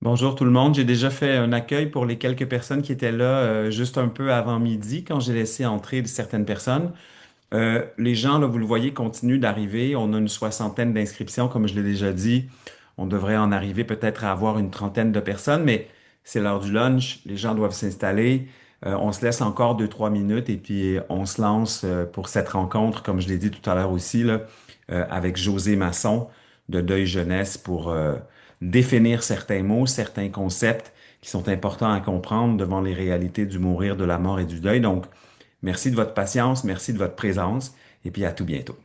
Bonjour tout le monde. J'ai déjà fait un accueil pour les quelques personnes qui étaient là juste un peu avant midi quand j'ai laissé entrer certaines personnes. Les gens, là, vous le voyez, continuent d'arriver. On a une soixantaine d'inscriptions, comme je l'ai déjà dit. On devrait en arriver peut-être à avoir une trentaine de personnes, mais c'est l'heure du lunch. Les gens doivent s'installer. On se laisse encore 2, 3 minutes et puis on se lance pour cette rencontre, comme je l'ai dit tout à l'heure aussi, là, avec José Masson de Deuil Jeunesse pour définir certains mots, certains concepts qui sont importants à comprendre devant les réalités du mourir, de la mort et du deuil. Donc, merci de votre patience, merci de votre présence et puis à tout bientôt.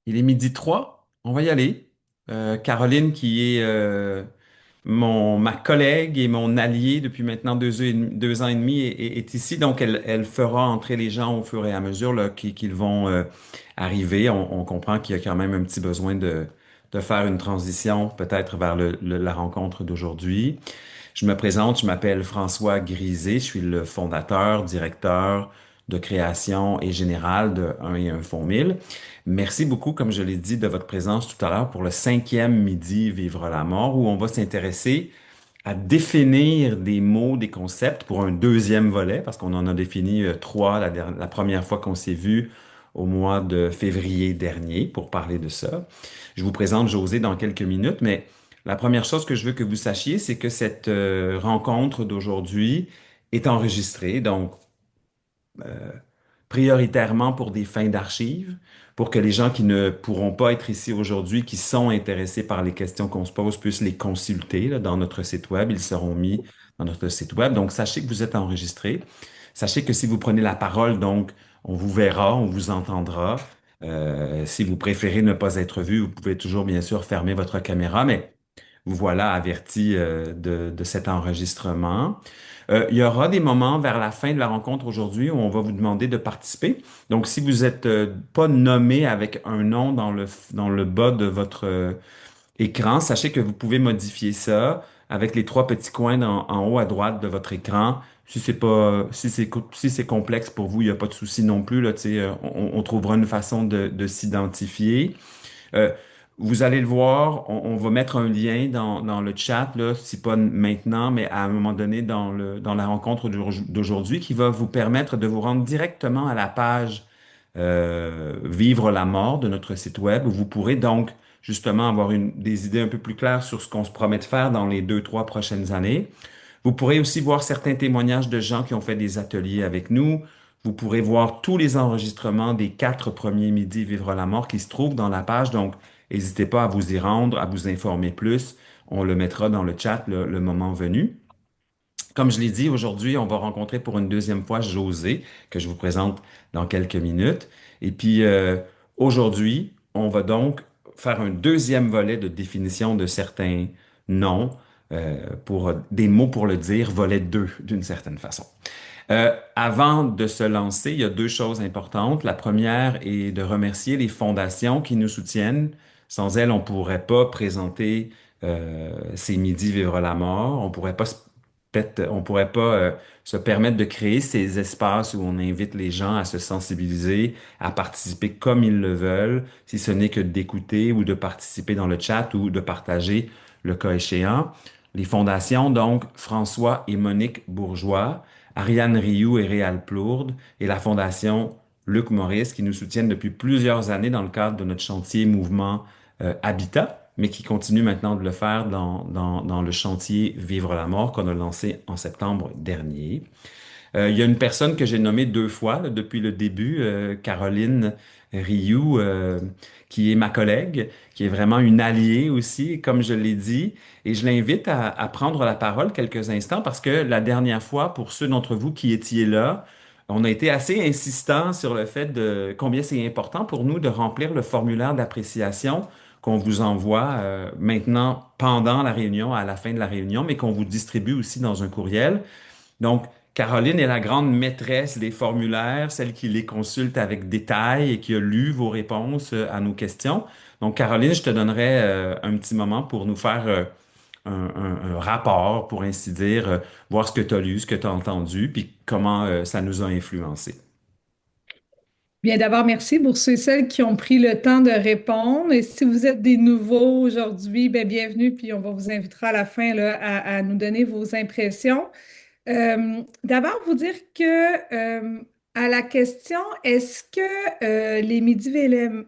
Il est midi 3, on va y aller. Caroline, qui est ma collègue et mon allié depuis maintenant 2 ans et demi, est ici. Donc, elle fera entrer les gens au fur et à mesure là, qu'ils vont arriver. On comprend qu'il y a quand même un petit besoin de faire une transition peut-être vers la rencontre d'aujourd'hui. Je me présente, je m'appelle François Grisé, je suis le fondateur, directeur de création et général de Un et un font mille. Merci beaucoup, comme je l'ai dit, de votre présence tout à l'heure pour le cinquième midi Vivre la mort, où on va s'intéresser à définir des mots, des concepts pour un deuxième volet, parce qu'on en a défini trois la première fois qu'on s'est vu au mois de février dernier pour parler de ça. Je vous présente José dans quelques minutes, mais la première chose que je veux que vous sachiez, c'est que cette rencontre d'aujourd'hui est enregistrée. Donc, prioritairement pour des fins d'archives, pour que les gens qui ne pourront pas être ici aujourd'hui, qui sont intéressés par les questions qu'on se pose, puissent les consulter là, dans notre site web. Ils seront mis dans notre site web. Donc, sachez que vous êtes enregistré. Sachez que si vous prenez la parole, donc, on vous verra, on vous entendra. Si vous préférez ne pas être vu, vous pouvez toujours, bien sûr, fermer votre caméra, mais vous voilà averti de cet enregistrement. Il y aura des moments vers la fin de la rencontre aujourd'hui où on va vous demander de participer. Donc, si vous n'êtes pas nommé avec un nom dans le bas de votre écran, sachez que vous pouvez modifier ça avec les trois petits coins en haut à droite de votre écran. Si c'est pas, si c'est complexe pour vous, il n'y a pas de souci non plus, là, tu sais, on trouvera une façon de s'identifier. Euh, Vous allez le voir, on va mettre un lien dans le chat, là, si pas maintenant, mais à un moment donné dans la rencontre d'aujourd'hui, qui va vous permettre de vous rendre directement à la page Vivre la mort de notre site web, où vous pourrez donc justement avoir des idées un peu plus claires sur ce qu'on se promet de faire dans les 2, 3 prochaines années. Vous pourrez aussi voir certains témoignages de gens qui ont fait des ateliers avec nous. Vous pourrez voir tous les enregistrements des 4 premiers midis Vivre la mort qui se trouvent dans la page. Donc, n'hésitez pas à vous y rendre, à vous informer plus. On le mettra dans le chat le moment venu. Comme je l'ai dit, aujourd'hui, on va rencontrer pour une deuxième fois José, que je vous présente dans quelques minutes. Et puis, aujourd'hui, on va donc faire un deuxième volet de définition de certains noms, pour des mots pour le dire, volet 2 d'une certaine façon. Avant de se lancer, il y a deux choses importantes. La première est de remercier les fondations qui nous soutiennent. Sans elles, on pourrait pas présenter ces midis Vivre la mort. On pourrait pas on pourrait pas se permettre de créer ces espaces où on invite les gens à se sensibiliser, à participer comme ils le veulent, si ce n'est que d'écouter ou de participer dans le chat ou de partager le cas échéant. Les fondations, donc, François et Monique Bourgeois, Ariane Rioux et Réal Plourde et la Fondation Luc Maurice qui nous soutiennent depuis plusieurs années dans le cadre de notre chantier Mouvement Habitat. mais qui continue maintenant de le faire dans le chantier Vivre la mort qu'on a lancé en septembre dernier. Il y a une personne que j'ai nommée deux fois là, depuis le début, Caroline Rioux, qui est ma collègue, qui est vraiment une alliée aussi, comme je l'ai dit, et je l'invite à prendre la parole quelques instants parce que la dernière fois, pour ceux d'entre vous qui étiez là, on a été assez insistant sur le fait de combien c'est important pour nous de remplir le formulaire d'appréciation qu'on vous envoie maintenant pendant la réunion, à la fin de la réunion, mais qu'on vous distribue aussi dans un courriel. Donc, Caroline est la grande maîtresse des formulaires, celle qui les consulte avec détail et qui a lu vos réponses à nos questions. Donc, Caroline, je te donnerai un petit moment pour nous faire un rapport, pour ainsi dire, voir ce que tu as lu, ce que tu as entendu, puis comment ça nous a influencé. Bien, d'abord, merci pour ceux et celles qui ont pris le temps de répondre. Et si vous êtes des nouveaux aujourd'hui, bien, bienvenue, puis on va vous inviter à la fin là, à nous donner vos impressions. D'abord, vous dire que à la question, est-ce que les midis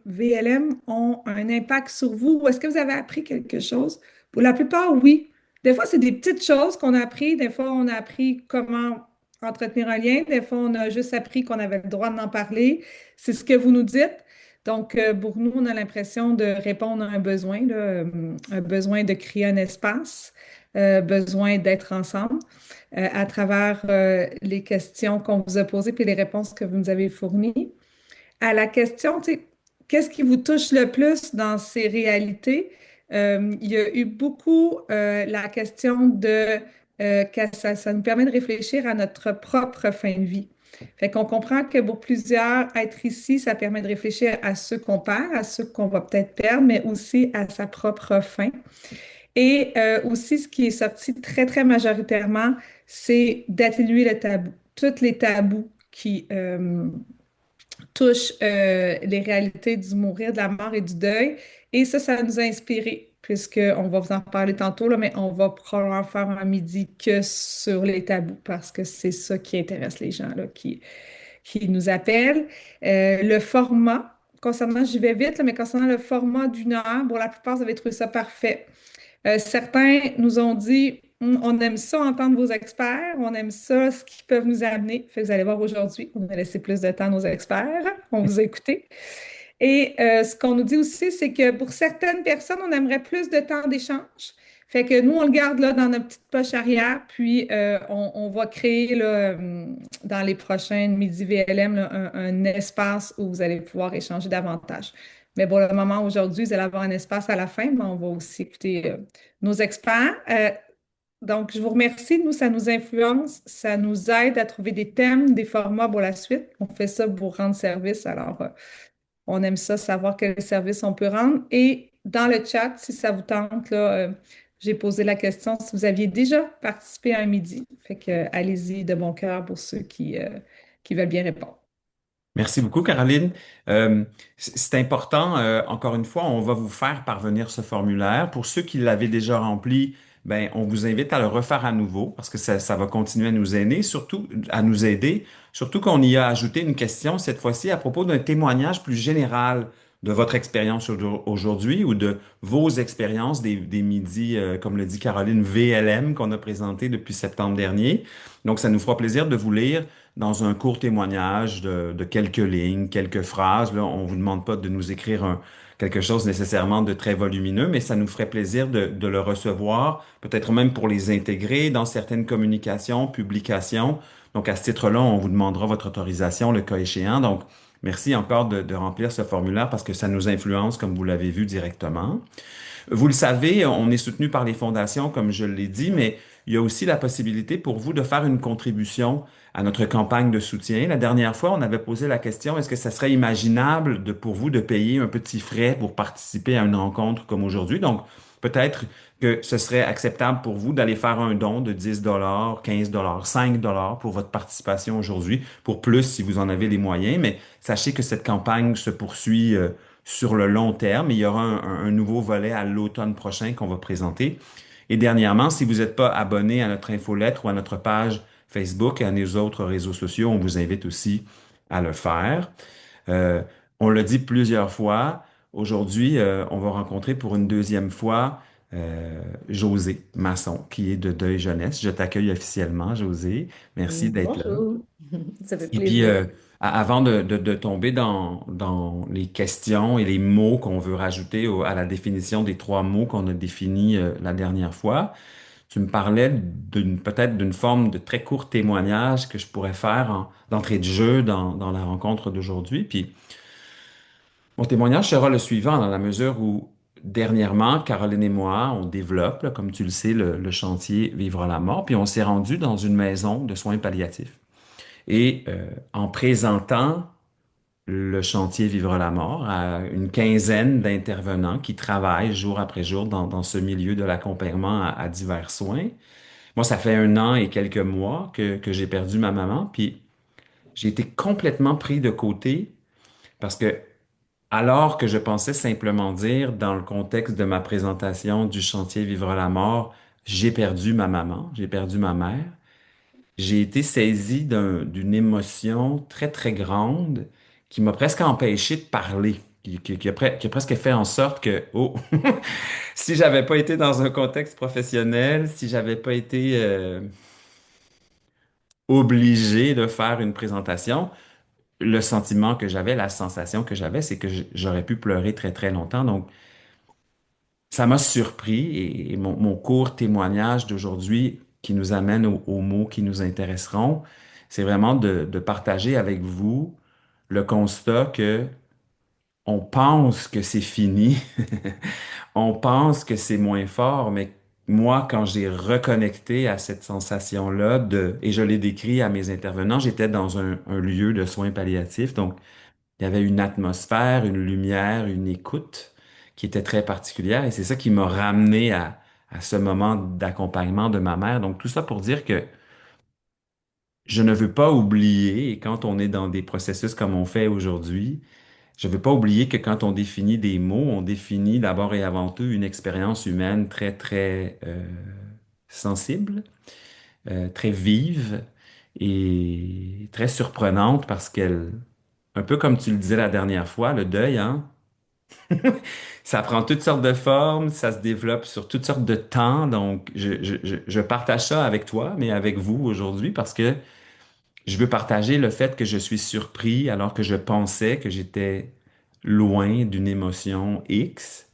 VLM ont un impact sur vous ou est-ce que vous avez appris quelque chose? Pour la plupart, oui. Des fois, c'est des petites choses qu'on a appris. Des fois, on a appris comment entretenir un lien. Des fois, on a juste appris qu'on avait le droit d'en parler. C'est ce que vous nous dites. Donc, pour nous, on a l'impression de répondre à un besoin, là, un besoin de créer un espace, besoin d'être ensemble à travers les questions qu'on vous a posées puis les réponses que vous nous avez fournies. À la question, tu sais, qu'est-ce qui vous touche le plus dans ces réalités? Il y a eu beaucoup la question de que ça nous permet de réfléchir à notre propre fin de vie. Fait qu'on comprend que pour plusieurs, être ici, ça permet de réfléchir à ceux qu'on perd, à ceux qu'on va peut-être perdre, mais aussi à sa propre fin. Et aussi, ce qui est sorti très, très majoritairement, c'est d'atténuer le tabou. Tous les tabous qui touchent les réalités du mourir, de la mort et du deuil. Et ça nous a inspiré, puisqu'on va vous en parler tantôt, là, mais on va probablement faire un midi que sur les tabous, parce que c'est ça qui intéresse les gens là, qui nous appellent. Le format, concernant, j'y vais vite, là, mais concernant le format d'une heure, pour la plupart, vous avez trouvé ça parfait. Certains nous ont dit, on aime ça entendre vos experts, on aime ça, ce qu'ils peuvent nous amener. Fait que vous allez voir aujourd'hui, on a laissé plus de temps à nos experts, on vous a écouté. Et ce qu'on nous dit aussi, c'est que pour certaines personnes, on aimerait plus de temps d'échange. Fait que nous, on le garde là dans notre petite poche arrière, puis on va créer là, dans les prochaines Midi VLM là, un espace où vous allez pouvoir échanger davantage. Mais pour le moment, aujourd'hui, vous allez avoir un espace à la fin, mais on va aussi écouter nos experts. Donc, je vous remercie. Nous, ça nous influence, ça nous aide à trouver des thèmes, des formats pour la suite. On fait ça pour rendre service. Alors, on aime ça, savoir quel service on peut rendre. Et dans le chat, si ça vous tente, là, j'ai posé la question si vous aviez déjà participé à un midi. Fait que, allez-y de bon cœur pour ceux qui veulent bien répondre. Merci beaucoup, Caroline. C'est important, encore une fois, on va vous faire parvenir ce formulaire. Pour ceux qui l'avaient déjà rempli, ben, on vous invite à le refaire à nouveau parce que ça va continuer à nous aider, surtout qu'on y a ajouté une question cette fois-ci à propos d'un témoignage plus général de votre expérience aujourd'hui ou de vos expériences des midis, comme le dit Caroline, VLM qu'on a présenté depuis septembre dernier. Donc, ça nous fera plaisir de vous lire dans un court témoignage de quelques lignes, quelques phrases. Là, on vous demande pas de nous écrire quelque chose nécessairement de très volumineux, mais ça nous ferait plaisir de le recevoir, peut-être même pour les intégrer dans certaines communications, publications. Donc, à ce titre-là, on vous demandera votre autorisation le cas échéant. Donc, merci encore de remplir ce formulaire parce que ça nous influence, comme vous l'avez vu directement. Vous le savez, on est soutenu par les fondations, comme je l'ai dit, mais il y a aussi la possibilité pour vous de faire une contribution à notre campagne de soutien. La dernière fois, on avait posé la question, est-ce que ça serait imaginable pour vous de payer un petit frais pour participer à une rencontre comme aujourd'hui? Donc, peut-être que ce serait acceptable pour vous d'aller faire un don de 10 15 5 pour votre participation aujourd'hui, pour plus si vous en avez les moyens. Mais sachez que cette campagne se poursuit sur le long terme. Il y aura un nouveau volet à l'automne prochain qu'on va présenter. Et dernièrement, si vous n'êtes pas abonné à notre infolettre ou à notre page Facebook et à nos autres réseaux sociaux, on vous invite aussi à le faire. Euh, on l'a dit plusieurs fois, Aujourd'hui, on va rencontrer pour une deuxième fois José Masson, qui est de Deuil Jeunesse. Je t'accueille officiellement, José. Merci d'être là. Bonjour, ça fait Et puis, plaisir. avant de tomber dans les questions et les mots qu'on veut rajouter à la définition des trois mots qu'on a définis la dernière fois, tu me parlais peut-être d'une forme de très court témoignage que je pourrais faire d'entrée de jeu dans la rencontre d'aujourd'hui. Puis, mon témoignage sera le suivant dans la mesure où, dernièrement, Caroline et moi, on développe, là, comme tu le sais, le chantier Vivre la mort, puis on s'est rendu dans une maison de soins palliatifs. Et en présentant le chantier Vivre la mort à une quinzaine d'intervenants qui travaillent jour après jour dans ce milieu de l'accompagnement à divers soins. Moi, ça fait 1 an et quelques mois que j'ai perdu ma maman, puis j'ai été complètement pris de côté parce que alors que je pensais simplement dire, dans le contexte de ma présentation du chantier Vivre la mort, j'ai perdu ma maman, j'ai perdu ma mère, j'ai été saisi d'une émotion très, très grande qui m'a presque empêché de parler, qui a presque fait en sorte que, oh, si j'avais pas été dans un contexte professionnel, si j'avais pas été obligé de faire une présentation, le sentiment que j'avais, la sensation que j'avais, c'est que j'aurais pu pleurer très, très longtemps. Donc, ça m'a surpris et mon court témoignage d'aujourd'hui qui nous amène aux mots qui nous intéresseront, c'est vraiment de partager avec vous le constat que on pense que c'est fini, on pense que c'est moins fort, mais moi, quand j'ai reconnecté à cette sensation-là et je l'ai décrit à mes intervenants, j'étais dans un lieu de soins palliatifs, donc il y avait une atmosphère, une lumière, une écoute qui était très particulière et c'est ça qui m'a ramené à ce moment d'accompagnement de ma mère. Donc tout ça pour dire que je ne veux pas oublier, et quand on est dans des processus comme on fait aujourd'hui, je ne veux pas oublier que quand on définit des mots, on définit d'abord et avant tout une expérience humaine très, très sensible, très vive et très surprenante parce qu'elle, un peu comme tu le disais la dernière fois, le deuil, hein, ça prend toutes sortes de formes, ça se développe sur toutes sortes de temps. Donc, je partage ça avec toi, mais avec vous aujourd'hui parce que je veux partager le fait que je suis surpris alors que je pensais que j'étais loin d'une émotion X.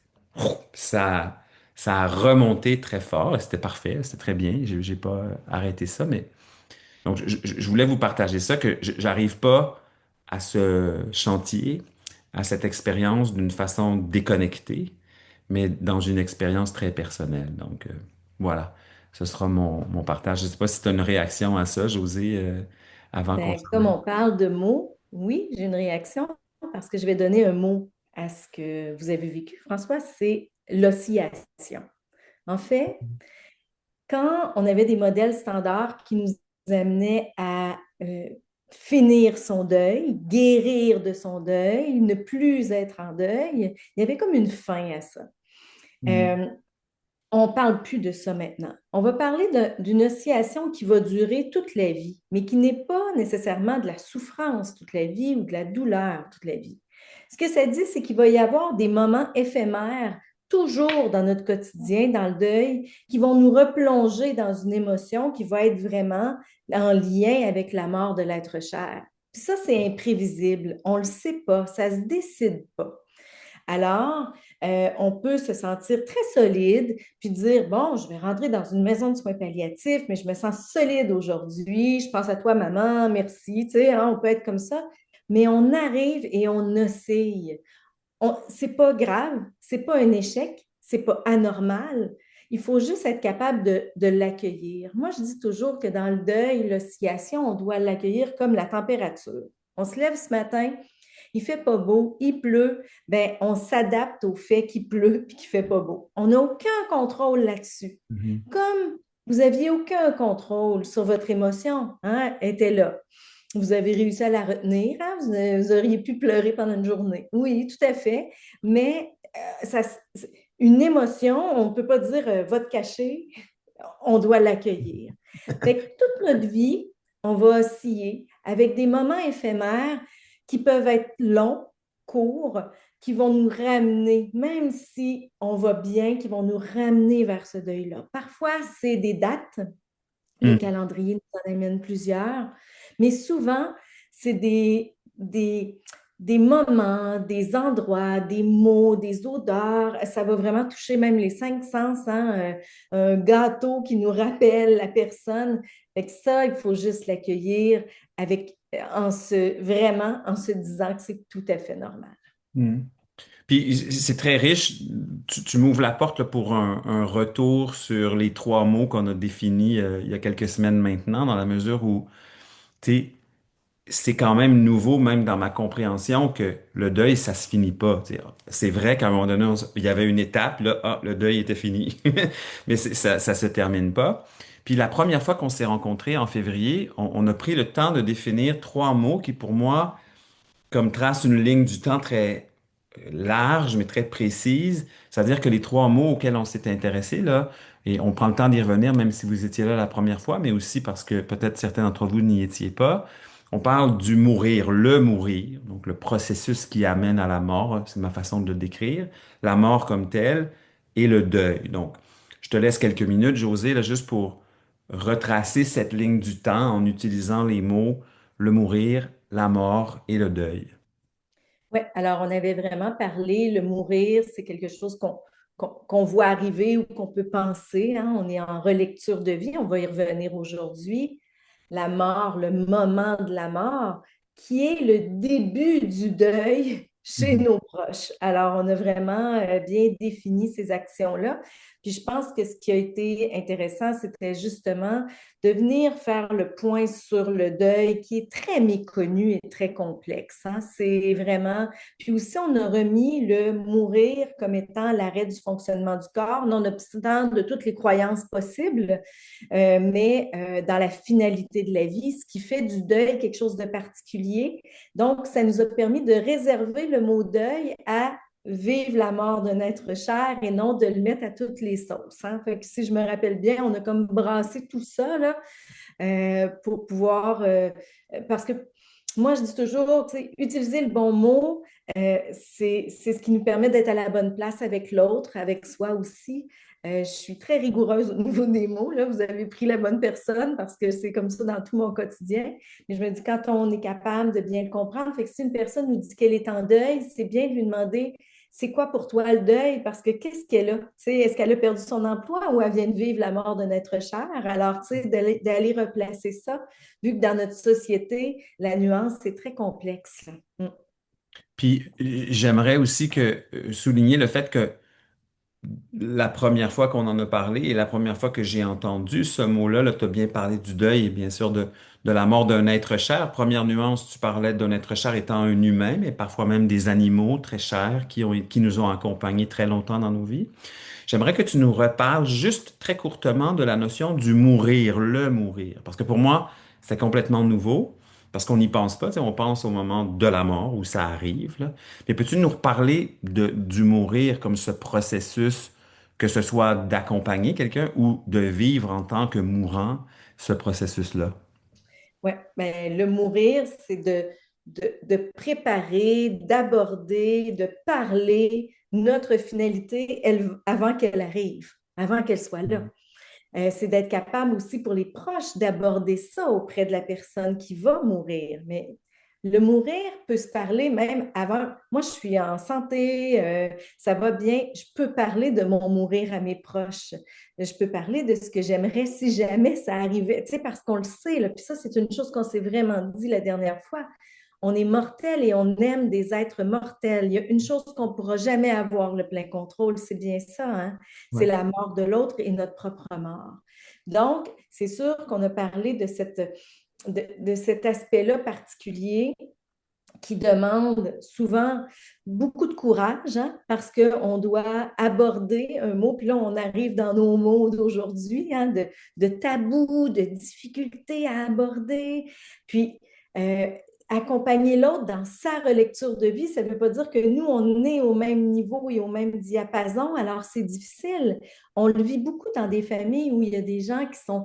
Ça, ça a remonté très fort. C'était parfait, c'était très bien. J'ai pas arrêté ça, mais donc je voulais vous partager ça que j'arrive pas à ce chantier, à cette expérience d'une façon déconnectée, mais dans une expérience très personnelle. Donc voilà, ce sera mon partage. Je sais pas si tu as une réaction à ça, José, avant qu'on Ben, s'en comme aille. on parle de mots, oui, j'ai une réaction parce que je vais donner un mot à ce que vous avez vécu, François, c'est l'oscillation. En fait, quand on avait des modèles standards qui nous amenaient à finir son deuil, guérir de son deuil, ne plus être en deuil, il y avait comme une fin à ça. Mhm. Euh, on ne parle plus de ça maintenant. On va parler d'une oscillation qui va durer toute la vie, mais qui n'est pas nécessairement de la souffrance toute la vie ou de la douleur toute la vie. Ce que ça dit, c'est qu'il va y avoir des moments éphémères, toujours dans notre quotidien, dans le deuil, qui vont nous replonger dans une émotion qui va être vraiment en lien avec la mort de l'être cher. Puis ça, c'est imprévisible. On ne le sait pas, ça ne se décide pas. Alors, on peut se sentir très solide, puis dire, bon, je vais rentrer dans une maison de soins palliatifs, mais je me sens solide aujourd'hui, je pense à toi, maman, merci, tu sais, hein, on peut être comme ça, mais on arrive et on oscille. C'est pas grave, c'est pas un échec, c'est pas anormal. Il faut juste être capable de l'accueillir. Moi, je dis toujours que dans le deuil, l'oscillation, on doit l'accueillir comme la température. On se lève ce matin, il fait pas beau, il pleut, ben on s'adapte au fait qu'il pleut et qu'il fait pas beau. On n'a aucun contrôle là-dessus. Mhm. Comme vous aviez aucun contrôle sur votre émotion, hein, elle était là. Vous avez réussi à la retenir, hein? Vous auriez pu pleurer pendant une journée. Oui, tout à fait. Mais ça, une émotion, on ne peut pas dire va te cacher, on doit l'accueillir. Fait que toute notre vie, on va osciller avec des moments éphémères qui peuvent être longs, courts, qui vont nous ramener, même si on va bien, qui vont nous ramener vers ce deuil-là. Parfois, c'est des dates. Le Hmm. calendrier nous en amène plusieurs, mais souvent, c'est des moments, des endroits, des mots, des odeurs. Ça va vraiment toucher même les cinq sens, hein? Un gâteau qui nous rappelle la personne. Fait que ça, il faut juste l'accueillir avec, vraiment en se disant que c'est tout à fait normal. Hmm. Puis c'est très riche. Tu m'ouvres la porte là, pour un retour sur les trois mots qu'on a définis il y a quelques semaines maintenant, dans la mesure où, tu sais, c'est quand même nouveau, même dans ma compréhension, que le deuil, ça se finit pas. Tu sais. C'est vrai qu'à un moment donné, il y avait une étape, là, le deuil était fini. Mais ça se termine pas. Puis la première fois qu'on s'est rencontrés en février, on a pris le temps de définir trois mots qui, pour moi, comme trace une ligne du temps très large, mais très précise. C'est-à-dire que les trois mots auxquels on s'est intéressé, là, et on prend le temps d'y revenir, même si vous étiez là la première fois, mais aussi parce que peut-être certains d'entre vous n'y étiez pas. On parle du mourir, le mourir, donc le processus qui amène à la mort, c'est ma façon de le décrire, la mort comme telle, et le deuil. Donc, je te laisse quelques minutes, José, là, juste pour retracer cette ligne du temps en utilisant les mots le mourir, la mort et le deuil. Oui, alors on avait vraiment parlé, le mourir, c'est quelque chose qu'on voit arriver ou qu'on peut penser, hein. On est en relecture de vie, on va y revenir aujourd'hui. La mort, le moment de la mort, qui est le début du deuil chez Mhm. nos proches. Alors, on a vraiment bien défini ces actions-là. Puis je pense que ce qui a été intéressant, c'était justement de venir faire le point sur le deuil qui est très méconnu et très complexe, hein. C'est vraiment... Puis aussi, on a remis le mourir comme étant l'arrêt du fonctionnement du corps, nonobstant de toutes les croyances possibles, mais dans la finalité de la vie, ce qui fait du deuil quelque chose de particulier. Donc, ça nous a permis de réserver le mot deuil à vivre la mort d'un être cher et non de le mettre à toutes les sauces, hein. Fait que si je me rappelle bien, on a comme brassé tout ça là, pour pouvoir... parce que moi, je dis toujours, tu sais, utiliser le bon mot, c'est ce qui nous permet d'être à la bonne place avec l'autre, avec soi aussi. Je suis très rigoureuse au niveau des mots. Là. Vous avez pris la bonne personne parce que c'est comme ça dans tout mon quotidien. Mais je me dis, quand on est capable de bien le comprendre, fait que si une personne nous dit qu'elle est en deuil, c'est bien de lui demander, c'est quoi pour toi le deuil? Parce que qu'est-ce qu'elle a? Tu sais, est-ce qu'elle a perdu son emploi ou elle vient de vivre la mort d'un être cher? Alors, tu sais, d'aller replacer ça, vu que dans notre société, la nuance, c'est très complexe. Mm. Puis j'aimerais aussi souligner le fait que la première fois qu'on en a parlé et la première fois que j'ai entendu ce mot-là, là, tu as bien parlé du deuil et bien sûr de la mort d'un être cher. Première nuance, tu parlais d'un être cher étant un humain, mais parfois même des animaux très chers qui nous ont accompagnés très longtemps dans nos vies. J'aimerais que tu nous reparles juste très courtement de la notion du mourir, le mourir. Parce que pour moi, c'est complètement nouveau, parce qu'on n'y pense pas. Tu sais, on pense au moment de la mort où ça arrive, là. Mais peux-tu nous reparler du mourir comme ce processus, que ce soit d'accompagner quelqu'un ou de vivre en tant que mourant, ce processus-là? Oui, ben, le mourir, c'est de préparer, d'aborder, de parler notre finalité avant qu'elle arrive, avant qu'elle soit là. C'est d'être capable aussi pour les proches d'aborder ça auprès de la personne qui va mourir. Mais le mourir peut se parler même avant. Moi, je suis en santé, ça va bien. Je peux parler de mon mourir à mes proches. Je peux parler de ce que j'aimerais si jamais ça arrivait. Tu sais, parce qu'on le sait, là. Puis ça, c'est une chose qu'on s'est vraiment dit la dernière fois. On est mortel et on aime des êtres mortels. Il y a une chose qu'on ne pourra jamais avoir le plein contrôle, c'est bien ça, hein? C'est Ouais. la mort de l'autre et notre propre mort. Donc, c'est sûr qu'on a parlé de cet aspect-là particulier qui demande souvent beaucoup de courage, hein, parce qu'on doit aborder un mot, puis là, on arrive dans nos mots d'aujourd'hui, hein, de tabous, de difficultés à aborder, puis euh, accompagner l'autre dans sa relecture de vie, ça ne veut pas dire que nous, on est au même niveau et au même diapason, alors c'est difficile. On le vit beaucoup dans des familles où il y a des gens qui sont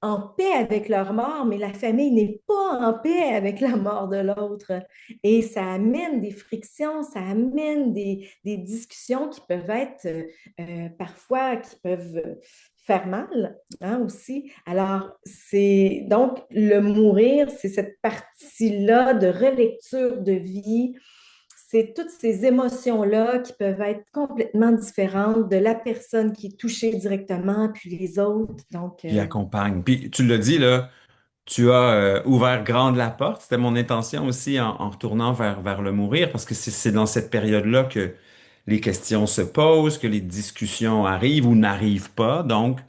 en paix avec leur mort, mais la famille n'est pas en paix avec la mort de l'autre. Et ça amène des frictions, ça amène des discussions qui peuvent être parfois, qui peuvent faire mal, hein, aussi. Alors, c'est donc le mourir, c'est cette partie-là de relecture de vie, c'est toutes ces émotions-là qui peuvent être complètement différentes de la personne qui est touchée directement, puis les autres. Donc, Qui accompagne. Puis tu l'as dit, là, tu as ouvert grande la porte. C'était mon intention aussi en retournant vers le mourir, parce que c'est dans cette période-là que les questions se posent, que les discussions arrivent ou n'arrivent pas. Donc,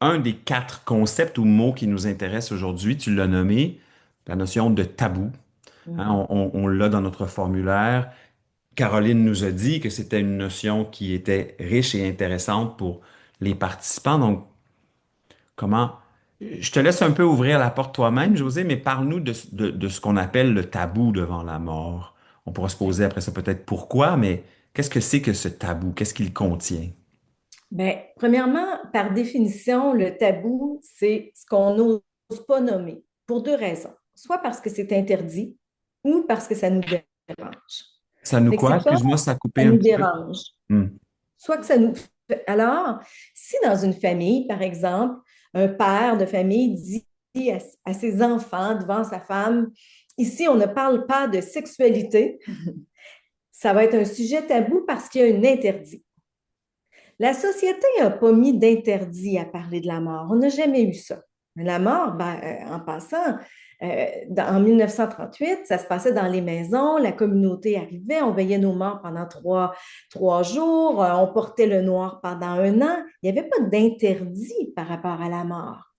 un des 4 concepts ou mots qui nous intéressent aujourd'hui, tu l'as nommé, la notion de tabou. Hein, mhm. on l'a dans notre formulaire. Caroline nous a dit que c'était une notion qui était riche et intéressante pour les participants. Donc, comment... Je te laisse un peu ouvrir la porte toi-même, José, mais parle-nous de ce qu'on appelle le tabou devant la mort. On pourra se poser après ça peut-être pourquoi, mais qu'est-ce que c'est que ce tabou? Qu'est-ce qu'il contient? Bien, premièrement, par définition, le tabou, c'est ce qu'on n'ose pas nommer pour 2 raisons. Soit parce que c'est interdit ou parce que ça nous dérange. Ça nous Fait que quoi? c'est pas Excuse-moi, ça a ça coupé un nous petit peu. dérange. Hmm. Soit que ça nous... Alors, si dans une famille, par exemple, un père de famille dit à ses enfants devant sa femme, ici, on ne parle pas de sexualité, ça va être un sujet tabou parce qu'il y a un interdit. La société n'a pas mis d'interdit à parler de la mort. On n'a jamais eu ça. La mort, ben, en passant, en 1938, ça se passait dans les maisons, la communauté arrivait, on veillait nos morts pendant trois jours, on portait le noir pendant un an. Il n'y avait pas d'interdit par rapport à la mort.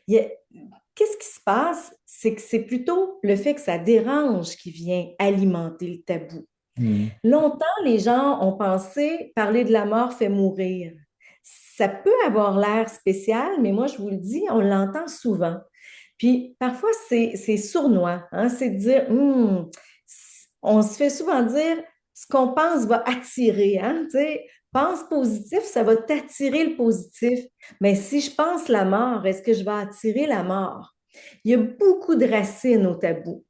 Qu'est-ce qui se passe? C'est que c'est plutôt le fait que ça dérange qui vient alimenter le tabou. Hmm. Longtemps, les gens ont pensé parler de la mort fait mourir. Ça peut avoir l'air spécial, mais moi, je vous le dis, on l'entend souvent. Puis parfois, c'est sournois, hein? C'est de dire, on se fait souvent dire, ce qu'on pense va attirer, hein? Tu sais, pense positif, ça va t'attirer le positif. Mais si je pense la mort, est-ce que je vais attirer la mort? Il y a beaucoup de racines au tabou.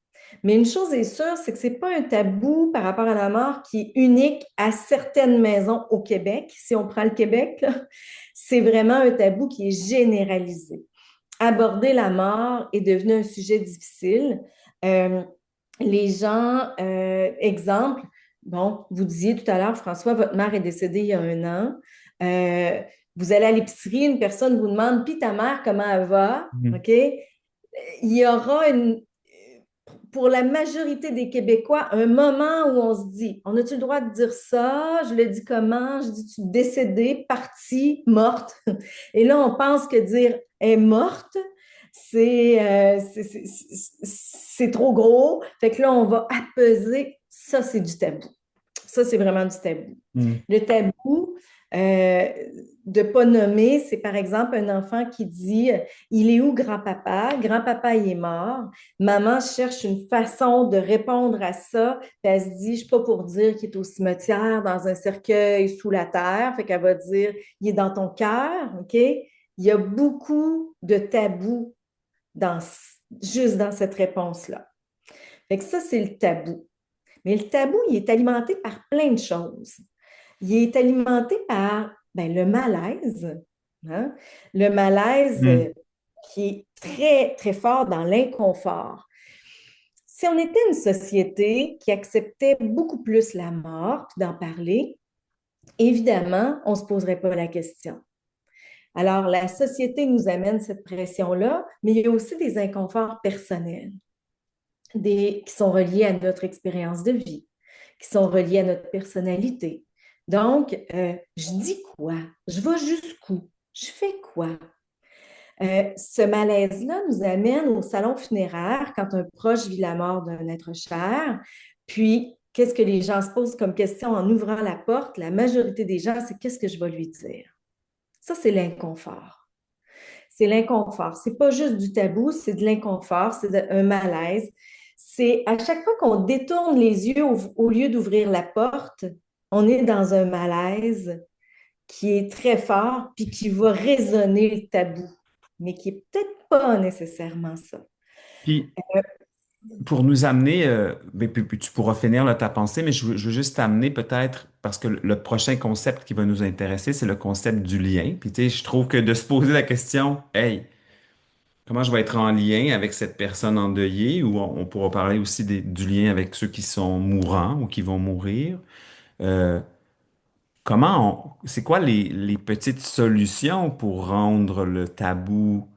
Mais une chose est sûre, c'est que ce n'est pas un tabou par rapport à la mort qui est unique à certaines maisons au Québec. Si on prend le Québec, c'est vraiment un tabou qui est généralisé. Aborder la mort est devenu un sujet difficile. Euh, les gens, exemple, bon, vous disiez tout à l'heure, François, votre mère est décédée il y a un an. Euh, Vous allez à l'épicerie, une personne vous demande, puis ta mère, comment elle va? Hmm. OK? Il y aura pour la majorité des Québécois, un moment où on se dit, on a-tu le droit de dire ça? Je le dis comment? Je dis-tu décédée, partie, morte? Et là, on pense que dire est morte, c'est trop gros. Fait que là, on va appeser. Ça, c'est du tabou. Ça, c'est vraiment du tabou. Hmm. Le tabou euh, de ne pas nommer, c'est par exemple un enfant qui dit il est où grand-papa? Grand-papa, il est mort. Maman cherche une façon de répondre à ça. Puis elle se dit je ne suis pas pour dire qu'il est au cimetière, dans un cercueil sous la terre. Fait qu'elle va dire il est dans ton cœur. OK? Il y a beaucoup de tabous dans, juste dans cette réponse-là. Fait que ça, c'est le tabou. Mais le tabou, il est alimenté par plein de choses. Il est alimenté par ben, le malaise, hein? Le malaise Hmm. qui est très, très fort dans l'inconfort. Si on était une société qui acceptait beaucoup plus la mort, puis d'en parler, évidemment, on ne se poserait pas la question. Alors, la société nous amène cette pression-là, mais il y a aussi des inconforts personnels qui sont reliés à notre expérience de vie, qui sont reliés à notre personnalité. Donc, je dis quoi? Je vais jusqu'où? Je fais quoi? Ce malaise-là nous amène au salon funéraire quand un proche vit la mort d'un être cher. Puis, qu'est-ce que les gens se posent comme question en ouvrant la porte? La majorité des gens, c'est qu'est-ce que je vais lui dire? Ça, c'est l'inconfort. C'est l'inconfort. C'est pas juste du tabou, c'est de l'inconfort, c'est un malaise. C'est à chaque fois qu'on détourne les yeux au lieu d'ouvrir la porte, on est dans un malaise qui est très fort puis qui va résonner le tabou. mais qui n'est peut-être pas nécessairement ça. Puis, pour nous amener, puis tu pourras finir là, ta pensée, mais je veux juste t'amener peut-être, parce que le prochain concept qui va nous intéresser, c'est le concept du lien. Puis tu sais, je trouve que de se poser la question, hey, comment je vais être en lien avec cette personne endeuillée, ou on pourra parler aussi du lien avec ceux qui sont mourants ou qui vont mourir. Euh, c'est quoi les petites solutions pour rendre le tabou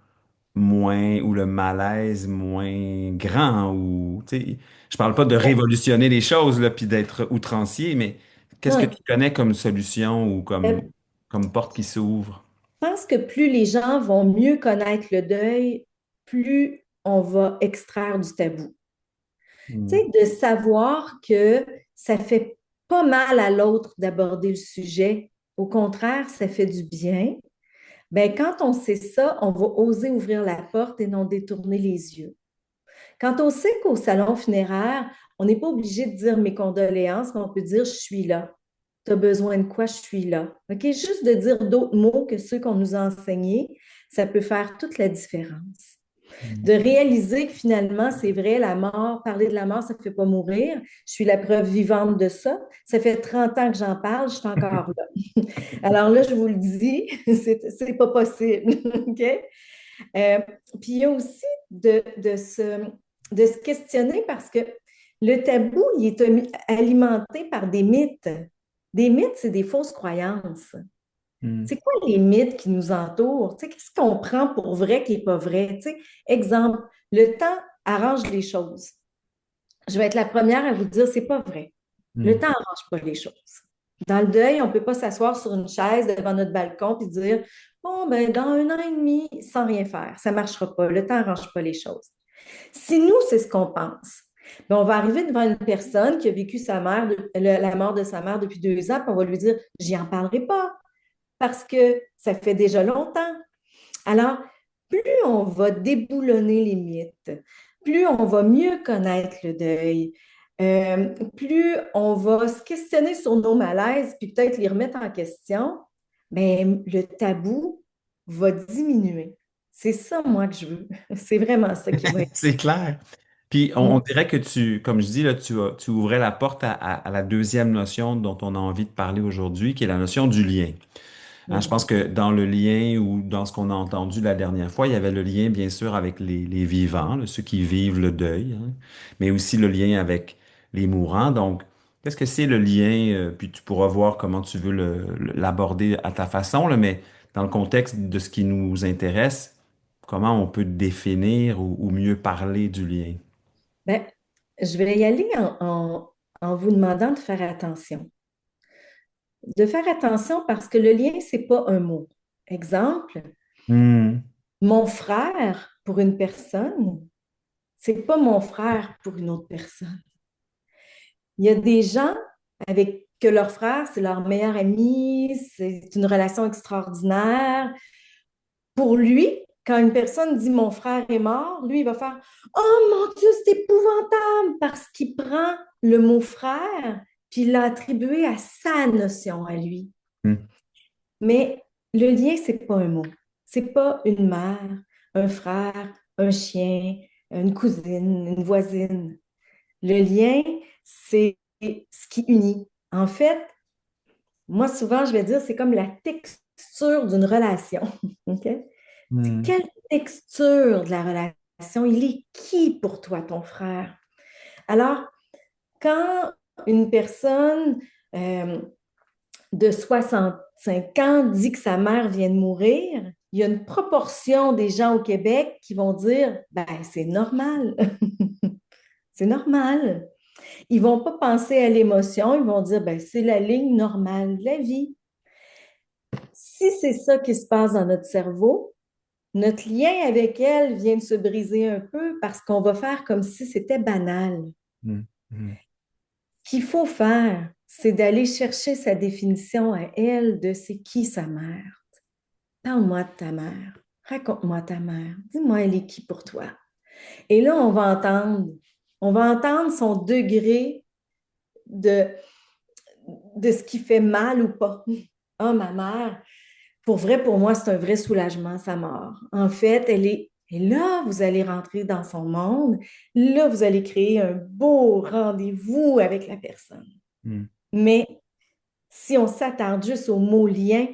moins ou le malaise moins grand ou tu sais, je parle pas de révolutionner les choses là puis d'être outrancier, mais qu'est-ce que Non, tu connais comme solution ou je comme porte qui s'ouvre? pense que plus les gens vont mieux connaître le deuil, plus on va extraire du tabou. Tu Hmm. sais, de savoir que ça fait pas mal à l'autre d'aborder le sujet. Au contraire, ça fait du bien. Ben, quand on sait ça, on va oser ouvrir la porte et non détourner les yeux. Quand on sait qu'au salon funéraire, on n'est pas obligé de dire mes condoléances, mais on peut dire je suis là. Tu as besoin de quoi? Je suis là. OK? Juste de dire d'autres mots que ceux qu'on nous a enseignés, ça peut faire toute la différence. Hmm. De réaliser que finalement, c'est vrai, la mort, parler de la mort, ça ne fait pas mourir. Je suis la preuve vivante de ça. Ça fait 30 ans que j'en parle, je suis encore là. Alors là, je vous le dis, c'est pas possible. OK? Euh, Puis il y a aussi de se questionner parce que le tabou, il est alimenté par des mythes. Des mythes, c'est des fausses croyances. Hmm. C'est quoi les mythes qui nous entourent? Tu sais, qu'est-ce qu'on prend pour vrai qui n'est pas vrai? Tu sais, exemple, le temps arrange les choses. Je vais être la première à vous dire, c'est pas vrai. Le Hmm. temps n'arrange pas les choses. Dans le deuil, on ne peut pas s'asseoir sur une chaise devant notre balcon et dire, bon, ben, dans 1 an et demi, sans rien faire. Ça ne marchera pas. Le temps n'arrange pas les choses. Si nous, c'est ce qu'on pense, ben, on va arriver devant une personne qui a vécu la mort de sa mère depuis 2 ans, puis on va lui dire, j'y en parlerai pas parce que ça fait déjà longtemps. Alors, plus on va déboulonner les mythes, plus on va mieux connaître le deuil, plus on va se questionner sur nos malaises, puis peut-être les remettre en question, mais le tabou va diminuer. C'est ça, moi, que je veux. C'est vraiment ça qui va être. C'est clair. Puis on dirait que comme je dis, là, tu ouvrais la porte à la deuxième notion dont on a envie de parler aujourd'hui, qui est la notion du lien. Hein, je Mhm. pense que dans le lien ou dans ce qu'on a entendu la dernière fois, il y avait le lien, bien sûr, avec les vivants, là, ceux qui vivent le deuil, hein, mais aussi le lien avec les mourants. Donc, qu'est-ce que c'est le lien? Puis tu pourras voir comment tu veux l'aborder à ta façon, là, mais dans le contexte de ce qui nous intéresse, comment on peut définir ou mieux parler du lien? Ben, je vais y aller en vous demandant de faire attention. De faire attention parce que le lien, c'est pas un mot. Exemple, Hmm. mon frère pour une personne, c'est pas mon frère pour une autre personne. Il y a des gens avec que leur frère, c'est leur meilleur ami, c'est une relation extraordinaire. Pour lui, quand une personne dit mon frère est mort, lui, il va faire oh mon Dieu, c'est épouvantable parce qu'il prend le mot frère puis il l'a attribué à sa notion à lui. Hmm. Mais le lien, c'est pas un mot. C'est pas une mère, un frère, un chien, une cousine, une voisine. Le lien, c'est ce qui unit. En fait, moi, souvent, je vais dire, c'est comme la texture d'une relation. OK? C'est Hmm. quelle texture de la relation? Il est qui pour toi, ton frère? Alors, quand une personne euh, de 65 ans dit que sa mère vient de mourir, il y a une proportion des gens au Québec qui vont dire, ben, c'est normal. C'est normal. Ils ne vont pas penser à l'émotion, ils vont dire, ben, c'est la ligne normale de la vie. Si c'est ça qui se passe dans notre cerveau, notre lien avec elle vient de se briser un peu parce qu'on va faire comme si c'était banal. Hmm. Hmm. Ce qu'il faut faire, c'est d'aller chercher sa définition à elle de c'est qui sa mère. Parle-moi de ta mère. Raconte-moi ta mère. Dis-moi, elle est qui pour toi? Et là, on va entendre son degré de, de ce qui fait mal ou pas. Ah, ma mère, pour vrai, pour moi, c'est un vrai soulagement, sa mort. En fait, elle est... Et là, vous allez rentrer dans son monde. Là, vous allez créer un beau rendez-vous avec la personne. Hmm. Mais si on s'attarde juste au mot lien,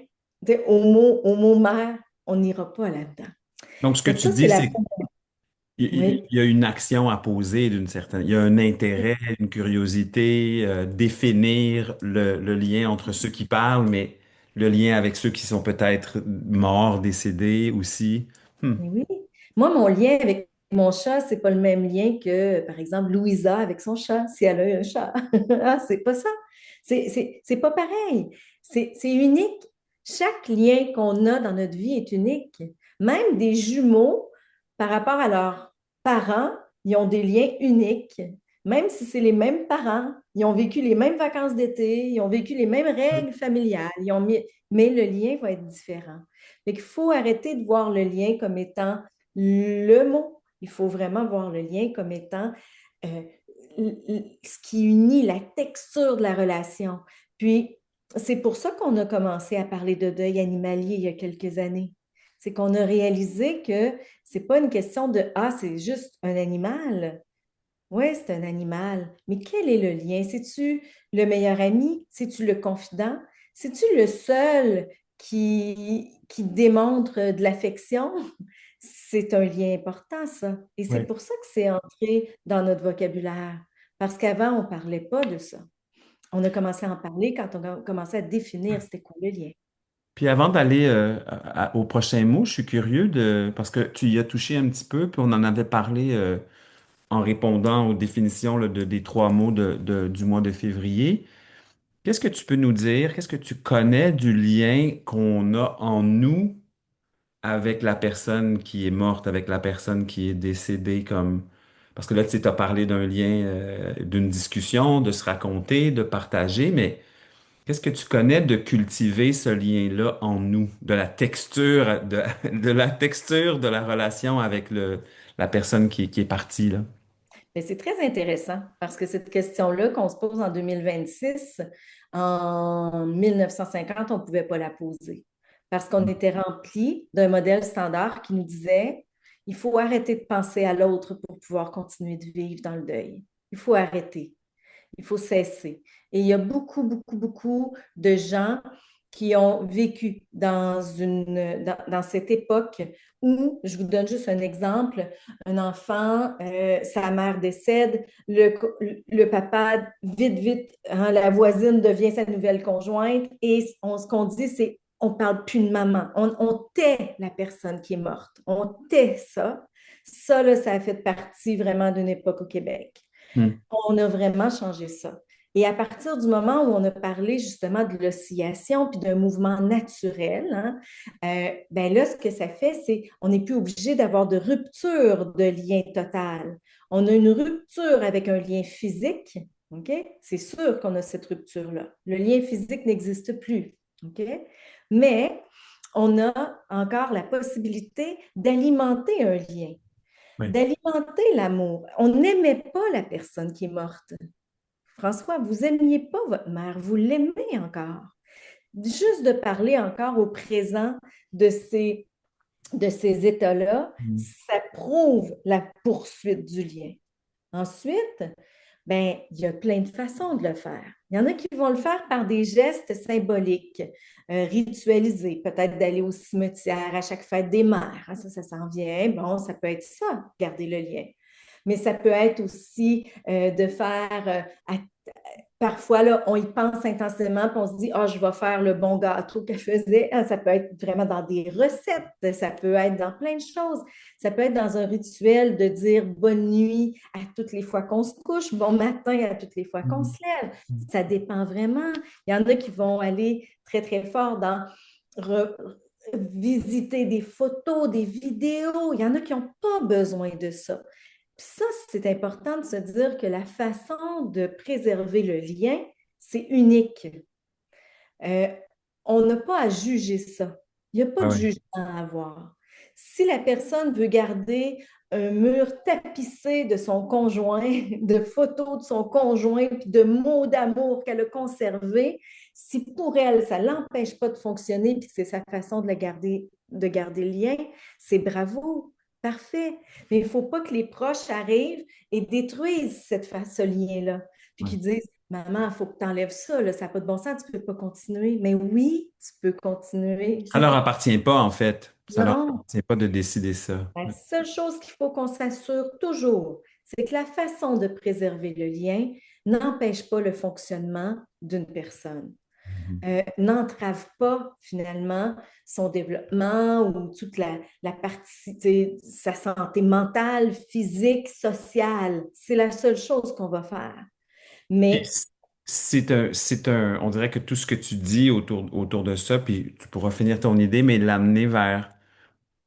au mot mère, on n'ira pas là-dedans. Donc, ce que Fait que tu ça, c'est dis, la... c'est qu'il Oui, y a une action à poser d'une certaine, il y a un intérêt, une curiosité, définir le lien entre ceux qui parlent, mais le lien avec ceux qui sont peut-être morts, décédés aussi. Hmm. oui. Moi, mon lien avec mon chat, c'est pas le même lien que, par exemple, Louisa avec son chat, si elle a eu un chat. Ah, c'est pas ça. C'est pas pareil. C'est unique. Chaque lien qu'on a dans notre vie est unique. Même des jumeaux, par rapport à leurs parents, ils ont des liens uniques. Même si c'est les mêmes parents, ils ont vécu les mêmes vacances d'été, ils ont vécu les mêmes règles familiales, mais le lien va être différent. Fait qu'il faut arrêter de voir le lien comme étant le mot. Il faut vraiment voir le lien comme étant euh, ce qui unit la texture de la relation. Puis, c'est pour ça qu'on a commencé à parler de deuil animalier il y a quelques années. C'est qu'on a réalisé que c'est pas une question de ah, c'est juste un animal. Oui, c'est un animal. Mais quel est le lien? C'est-tu le meilleur ami? C'est-tu le confident? C'est-tu le seul qui démontre de l'affection? C'est un lien important, ça. Et c'est Ouais. pour ça que c'est entré dans notre vocabulaire. Parce qu'avant, on ne parlait pas de ça. On a commencé à en parler quand on a commencé à définir c'était quoi le lien. Puis avant d'aller au prochain mot, je suis curieux parce que tu y as touché un petit peu, puis on en avait parlé en répondant aux définitions là, des trois mots du mois de février. Qu'est-ce que tu peux nous dire? Qu'est-ce que tu connais du lien qu'on a en nous avec la personne qui est morte, avec la personne qui est décédée, comme... Parce que là, tu sais, as parlé d'un lien, d'une discussion, de se raconter, de partager, mais qu'est-ce que tu connais de cultiver ce lien-là en nous, de la texture, de la texture de la relation avec la personne qui est partie, là? Mais c'est très intéressant parce que cette question-là qu'on se pose en 2026, en 1950, on ne pouvait pas la poser parce qu'on était rempli d'un modèle standard qui nous disait il faut arrêter de penser à l'autre pour pouvoir continuer de vivre dans le deuil. Il faut arrêter. Il faut cesser. Et il y a beaucoup, beaucoup, beaucoup de gens qui ont vécu dans cette époque où, je vous donne juste un exemple, un enfant, sa mère décède, le papa, vite, vite, hein, la voisine devient sa nouvelle conjointe et ce qu'on dit, c'est on ne parle plus de maman, on tait la personne qui est morte, on tait ça. Ça, là, ça a fait partie vraiment d'une époque au Québec. Hmm. On a vraiment changé ça. Et à partir du moment où on a parlé justement de l'oscillation puis d'un mouvement naturel, hein, ben là, ce que ça fait, c'est on n'est plus obligé d'avoir de rupture de lien total. On a une rupture avec un lien physique, OK? C'est sûr qu'on a cette rupture-là. Le lien physique n'existe plus, OK? Mais on a encore la possibilité d'alimenter un lien, Oui. d'alimenter l'amour. On n'aimait pas la personne qui est morte. François, vous n'aimiez pas votre mère, vous l'aimez encore. Juste de parler encore au présent de ces états-là, Hmm. ça prouve la poursuite du lien. Ensuite, ben, il y a plein de façons de le faire. Il y en a qui vont le faire par des gestes symboliques, ritualisés, peut-être d'aller au cimetière à chaque fête des mères. Hein, ça s'en vient. Bon, ça peut être ça, garder le lien. Mais ça peut être aussi de faire parfois, là, on y pense intensément, puis on se dit, ah, je vais faire le bon gâteau qu'elle faisait. Ah, ça peut être vraiment dans des recettes, ça peut être dans plein de choses. Ça peut être dans un rituel de dire bonne nuit à toutes les fois qu'on se couche, bon matin à toutes les fois qu'on Hmm. se lève. Ça dépend vraiment. Il y en a qui vont aller très, très fort dans visiter des photos, des vidéos. Il y en a qui n'ont pas besoin de ça. Ça, c'est important de se dire que la façon de préserver le lien, c'est unique. Euh, on n'a pas à juger ça. Il n'y a pas Ah de ouais. jugement à avoir. Si la personne veut garder un mur tapissé de son conjoint, de photos de son conjoint, puis de mots d'amour qu'elle a conservés, Si pour elle, ça ne l'empêche pas de fonctionner, puis que c'est sa façon de garder le lien, c'est bravo, parfait. Mais il ne faut pas que les proches arrivent et détruisent ce lien-là, puis Ouais. qu'ils disent, maman, il faut que tu enlèves ça, là, ça n'a pas de bon sens, tu ne peux pas continuer. Mais oui, tu peux continuer. Ça leur appartient pas, en fait. Ça leur Non, appartient pas de décider ça. la Ouais. seule chose qu'il faut qu'on s'assure toujours, c'est que la façon de préserver le lien n'empêche pas le fonctionnement d'une personne. Mhm. N'entrave pas finalement son développement ou toute la partie, sa santé mentale, physique, sociale. C'est la seule chose qu'on va faire. Puis Mais on dirait que tout ce que tu dis autour de ça, puis tu pourras finir ton idée, mais l'amener vers,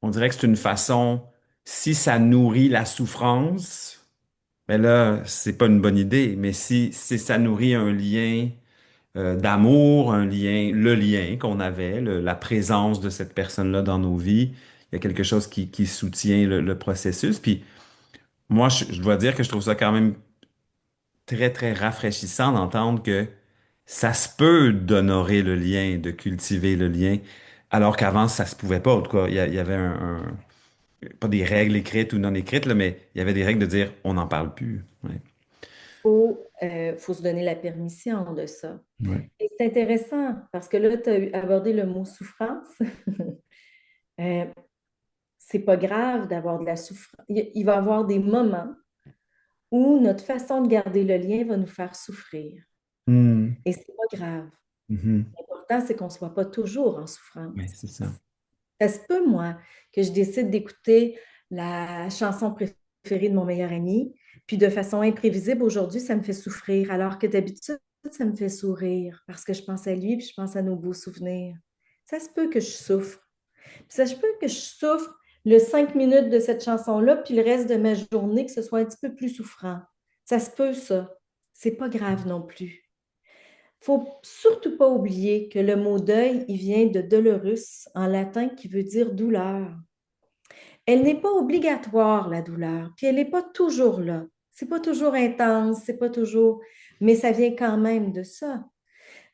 on dirait que c'est une façon, si ça nourrit la souffrance, ben là, c'est pas une bonne idée, mais si ça nourrit un lien d'amour, un lien, le lien qu'on avait, la présence de cette personne-là dans nos vies, il y a quelque chose qui soutient le processus. Puis moi, je dois dire que je trouve ça quand même très, très rafraîchissant d'entendre que ça se peut d'honorer le lien, de cultiver le lien, alors qu'avant, ça se pouvait pas. En tout cas, il y avait pas des règles écrites ou non écrites, là, mais il y avait des règles de dire on n'en parle plus. Ouais. faut se donner la permission de ça. Ouais. Et c'est intéressant parce que là, tu as abordé le mot souffrance. Euh, c'est pas grave d'avoir de la souffrance. Il va y avoir des moments où notre façon de garder le lien va nous faire souffrir. Hmm. Et c'est pas grave. Mhm. L'important, c'est qu'on ne soit pas toujours en souffrance. Ouais, c'est ça. Ça se peut, moi, que je décide d'écouter la chanson préférée de mon meilleur ami, puis de façon imprévisible, aujourd'hui, ça me fait souffrir, alors que d'habitude, ça me fait sourire parce que je pense à lui, puis je pense à nos beaux souvenirs. Ça se peut que je souffre. Puis ça se peut que je souffre le 5 minutes de cette chanson-là, puis le reste de ma journée, que ce soit un petit peu plus souffrant. Ça se peut, ça. C'est pas grave non plus. Faut surtout pas oublier que le mot deuil, il vient de dolorus en latin qui veut dire douleur. Elle n'est pas obligatoire, la douleur, puis elle n'est pas toujours là. C'est pas toujours intense, c'est pas toujours, mais ça vient quand même de ça.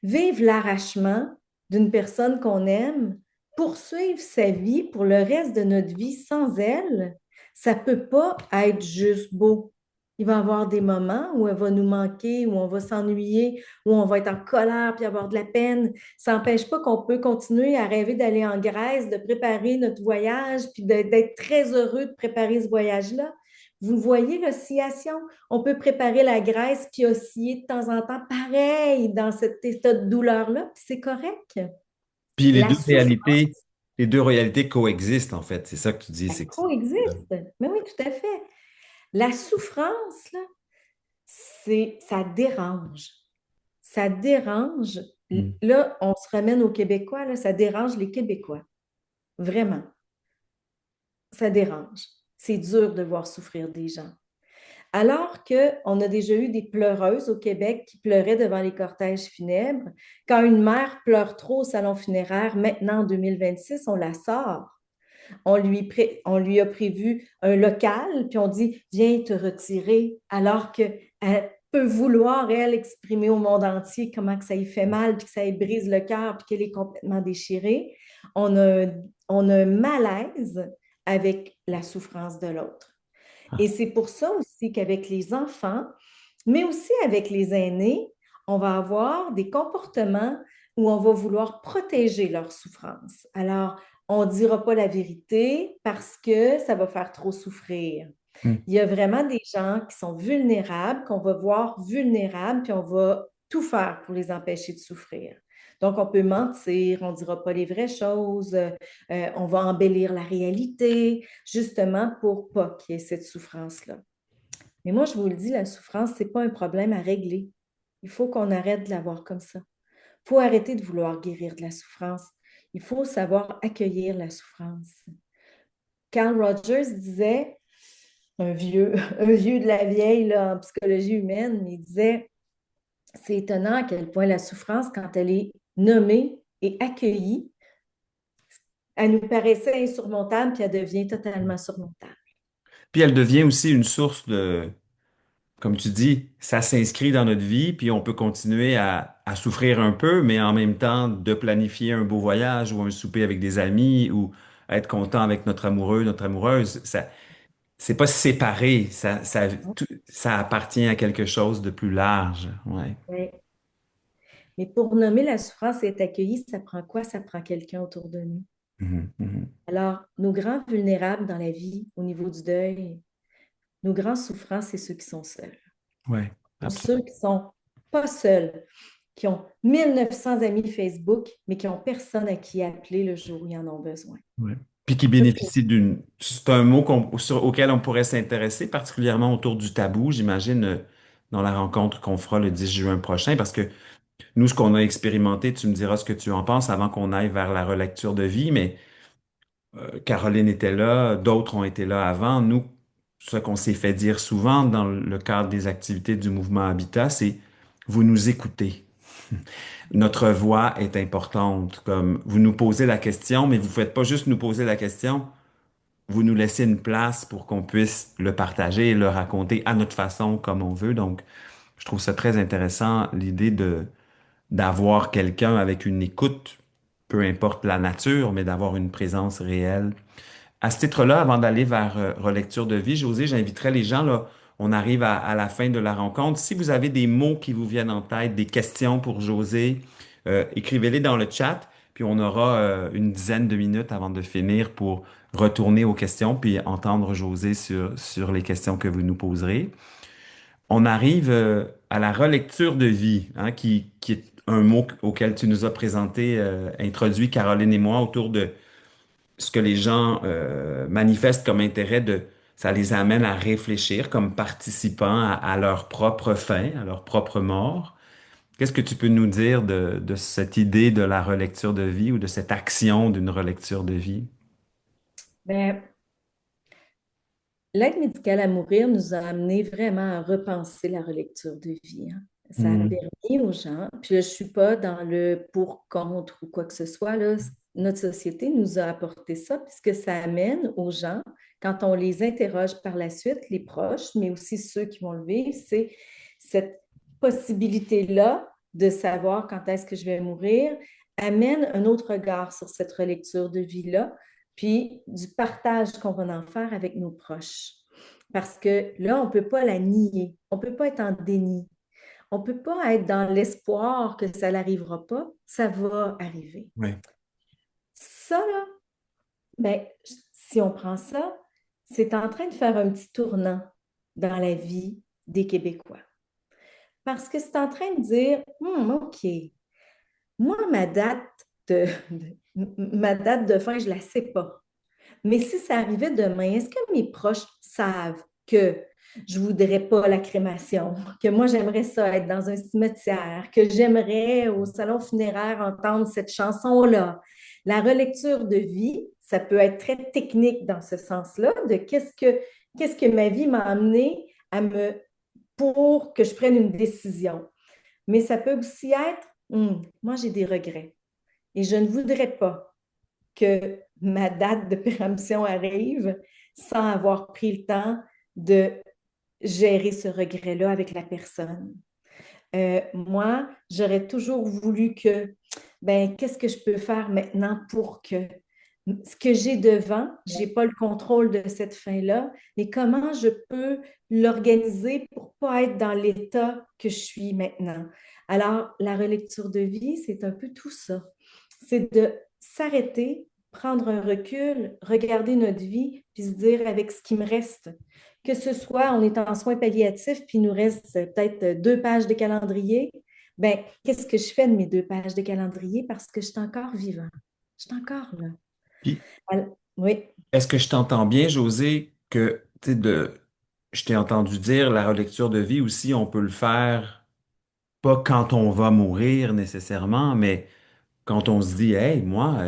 Vivre l'arrachement d'une personne qu'on aime, poursuivre sa vie pour le reste de notre vie sans elle, ça peut pas être juste beau. Il va y avoir des moments où elle va nous manquer, où on va s'ennuyer, où on va être en colère puis avoir de la peine. Ça n'empêche pas qu'on peut continuer à rêver d'aller en Grèce, de préparer notre voyage, puis d'être très heureux de préparer ce voyage-là. Vous voyez l'oscillation? On peut préparer la Grèce puis osciller de temps en temps, pareil, dans cet état de douleur-là, puis c'est correct. Puis La souffrance, les deux réalités coexistent, en fait. C'est ça que tu dis, elle c'est que coexiste. Mais oui, tout à fait. La souffrance, là, ça dérange. Ça dérange. Hmm. Là, on se ramène aux Québécois, là, ça dérange les Québécois. Vraiment, ça dérange. C'est dur de voir souffrir des gens. Alors qu'on a déjà eu des pleureuses au Québec qui pleuraient devant les cortèges funèbres. Quand une mère pleure trop au salon funéraire, maintenant en 2026, on la sort. On lui a prévu un local, puis on dit, viens te retirer, alors qu'elle peut vouloir, elle, exprimer au monde entier comment que ça lui fait mal, puis que ça lui brise le cœur, puis qu'elle est complètement déchirée. On a, on a un malaise avec la souffrance de l'autre. Ah. Et c'est pour ça aussi qu'avec les enfants, mais aussi avec les aînés, on va avoir des comportements où on va vouloir protéger leur souffrance. Alors, on ne dira pas la vérité parce que ça va faire trop souffrir. Hmm. Il y a vraiment des gens qui sont vulnérables, qu'on va voir vulnérables, puis on va tout faire pour les empêcher de souffrir. Donc, on peut mentir, on ne dira pas les vraies choses, on va embellir la réalité, justement pour pas qu'il y ait cette souffrance-là. Mais moi, je vous le dis, la souffrance, ce n'est pas un problème à régler. Il faut qu'on arrête de la voir comme ça. Il faut arrêter de vouloir guérir de la souffrance. Il faut savoir accueillir la souffrance. Carl Rogers disait, un vieux, un vieux de la vieille là, en psychologie humaine, mais il disait, c'est étonnant à quel point la souffrance, quand elle est nommée et accueillie, elle nous paraissait insurmontable, puis elle devient totalement surmontable. Puis elle devient aussi une source de, comme tu dis, ça s'inscrit dans notre vie, puis on peut continuer à souffrir un peu, mais en même temps de planifier un beau voyage ou un souper avec des amis ou être content avec notre amoureux, notre amoureuse. Ça, c'est pas séparé, ça appartient à quelque chose de plus large. Ouais. Ouais. Mais pour nommer la souffrance et être accueilli, ça prend quoi? Ça prend quelqu'un autour de nous. Mhm, mhm. Alors, nos grands vulnérables dans la vie, au niveau du deuil, nos grands souffrants, c'est ceux qui sont seuls. Ouais, Ou ceux qui sont pas seuls, qui ont 1900 amis Facebook, mais qui n'ont personne à qui appeler le jour où ils en ont besoin. ouais. Puis qui Ça, bénéficie d'une... C'est un mot auquel on pourrait s'intéresser, particulièrement autour du tabou, j'imagine, dans la rencontre qu'on fera le 10 juin prochain, parce que nous, ce qu'on a expérimenté, tu me diras ce que tu en penses avant qu'on aille vers la relecture de vie, mais Caroline était là, d'autres ont été là avant. Nous, ce qu'on s'est fait dire souvent dans le cadre des activités du mouvement Habitat, c'est vous nous écoutez. Notre voix est importante. Comme vous nous posez la question, mais vous ne faites pas juste nous poser la question, vous nous laissez une place pour qu'on puisse le partager et le raconter à notre façon, comme on veut. Donc, je trouve ça très intéressant, l'idée de d'avoir quelqu'un avec une écoute, peu importe la nature, mais d'avoir une présence réelle. À ce titre-là, avant d'aller vers relecture de vie, José, j'inviterais les gens, là, on arrive à la fin de la rencontre. Si vous avez des mots qui vous viennent en tête, des questions pour José, écrivez-les dans le chat, puis on aura une dizaine de minutes avant de finir pour retourner aux questions, puis entendre José sur les questions que vous nous poserez. On arrive à la relecture de vie, hein, qui est un mot auquel tu nous as présenté, introduit Caroline et moi autour de ce que les gens manifestent comme intérêt ça les amène à réfléchir comme participants à leur propre fin, à leur propre mort. Qu'est-ce que tu peux nous dire de cette idée de la relecture de vie ou de cette action d'une relecture de vie? Ben, l'aide médicale à mourir nous a amené vraiment à repenser la relecture de vie, hein. Ça a Hmm. permis aux gens, puis là, je ne suis pas dans le pour, contre ou quoi que ce soit, là. Notre société nous a apporté ça, puisque ça amène aux gens, quand on les interroge par la suite, les proches, mais aussi ceux qui vont le vivre, c'est cette possibilité-là de savoir quand est-ce que je vais mourir, amène un autre regard sur cette relecture de vie-là, puis du partage qu'on va en faire avec nos proches. Parce que là, on ne peut pas la nier, on ne peut pas être en déni, on ne peut pas être dans l'espoir que ça n'arrivera pas, ça va arriver. Oui. Ça, là, ben, si on prend ça, c'est en train de faire un petit tournant dans la vie des Québécois. Parce que c'est en train de dire, OK, moi, ma date de fin, je ne la sais pas. Mais si ça arrivait demain, est-ce que mes proches savent que je ne voudrais pas la crémation, que moi j'aimerais ça être dans un cimetière, que j'aimerais au salon funéraire entendre cette chanson-là? La relecture de vie, ça peut être très technique dans ce sens-là, de qu'est-ce que ma vie m'a amené pour que je prenne une décision. Mais ça peut aussi être, moi j'ai des regrets et je ne voudrais pas que ma date de péremption arrive sans avoir pris le temps de gérer ce regret-là avec la personne. Moi, j'aurais toujours voulu ben, qu'est-ce que je peux faire maintenant pour que ce que j'ai devant, je n'ai pas le contrôle de cette fin-là, mais comment je peux l'organiser pour ne pas être dans l'état que je suis maintenant. Alors, la relecture de vie, c'est un peu tout ça. C'est de s'arrêter, prendre un recul, regarder notre vie, puis se dire avec ce qui me reste. Que ce soit, on est en soins palliatifs, puis il nous reste peut-être 2 pages de calendrier. Ben, qu'est-ce que je fais de mes 2 pages de calendrier parce que je suis encore vivant. Je suis encore là. Puis, Oui, est-ce que je t'entends bien, José, que, tu sais, je t'ai entendu dire, la relecture de vie aussi, on peut le faire pas quand on va mourir nécessairement, mais quand on se dit, hey, moi,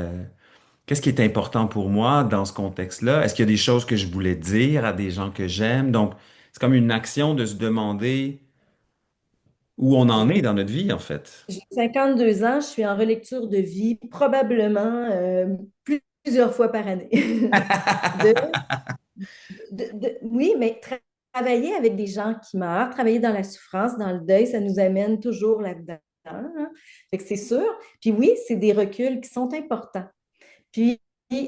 qu'est-ce qui est important pour moi dans ce contexte-là? Est-ce qu'il y a des choses que je voulais dire à des gens que j'aime? Donc, c'est comme une action de se demander où on en est dans notre vie, en fait. j'ai 52 ans, je suis en relecture de vie probablement plusieurs fois par année. De, oui, mais travailler avec des gens qui meurent, travailler dans la souffrance, dans le deuil, ça nous amène toujours là-dedans, hein. Fait que c'est sûr. Puis oui, c'est des reculs qui sont importants. Puis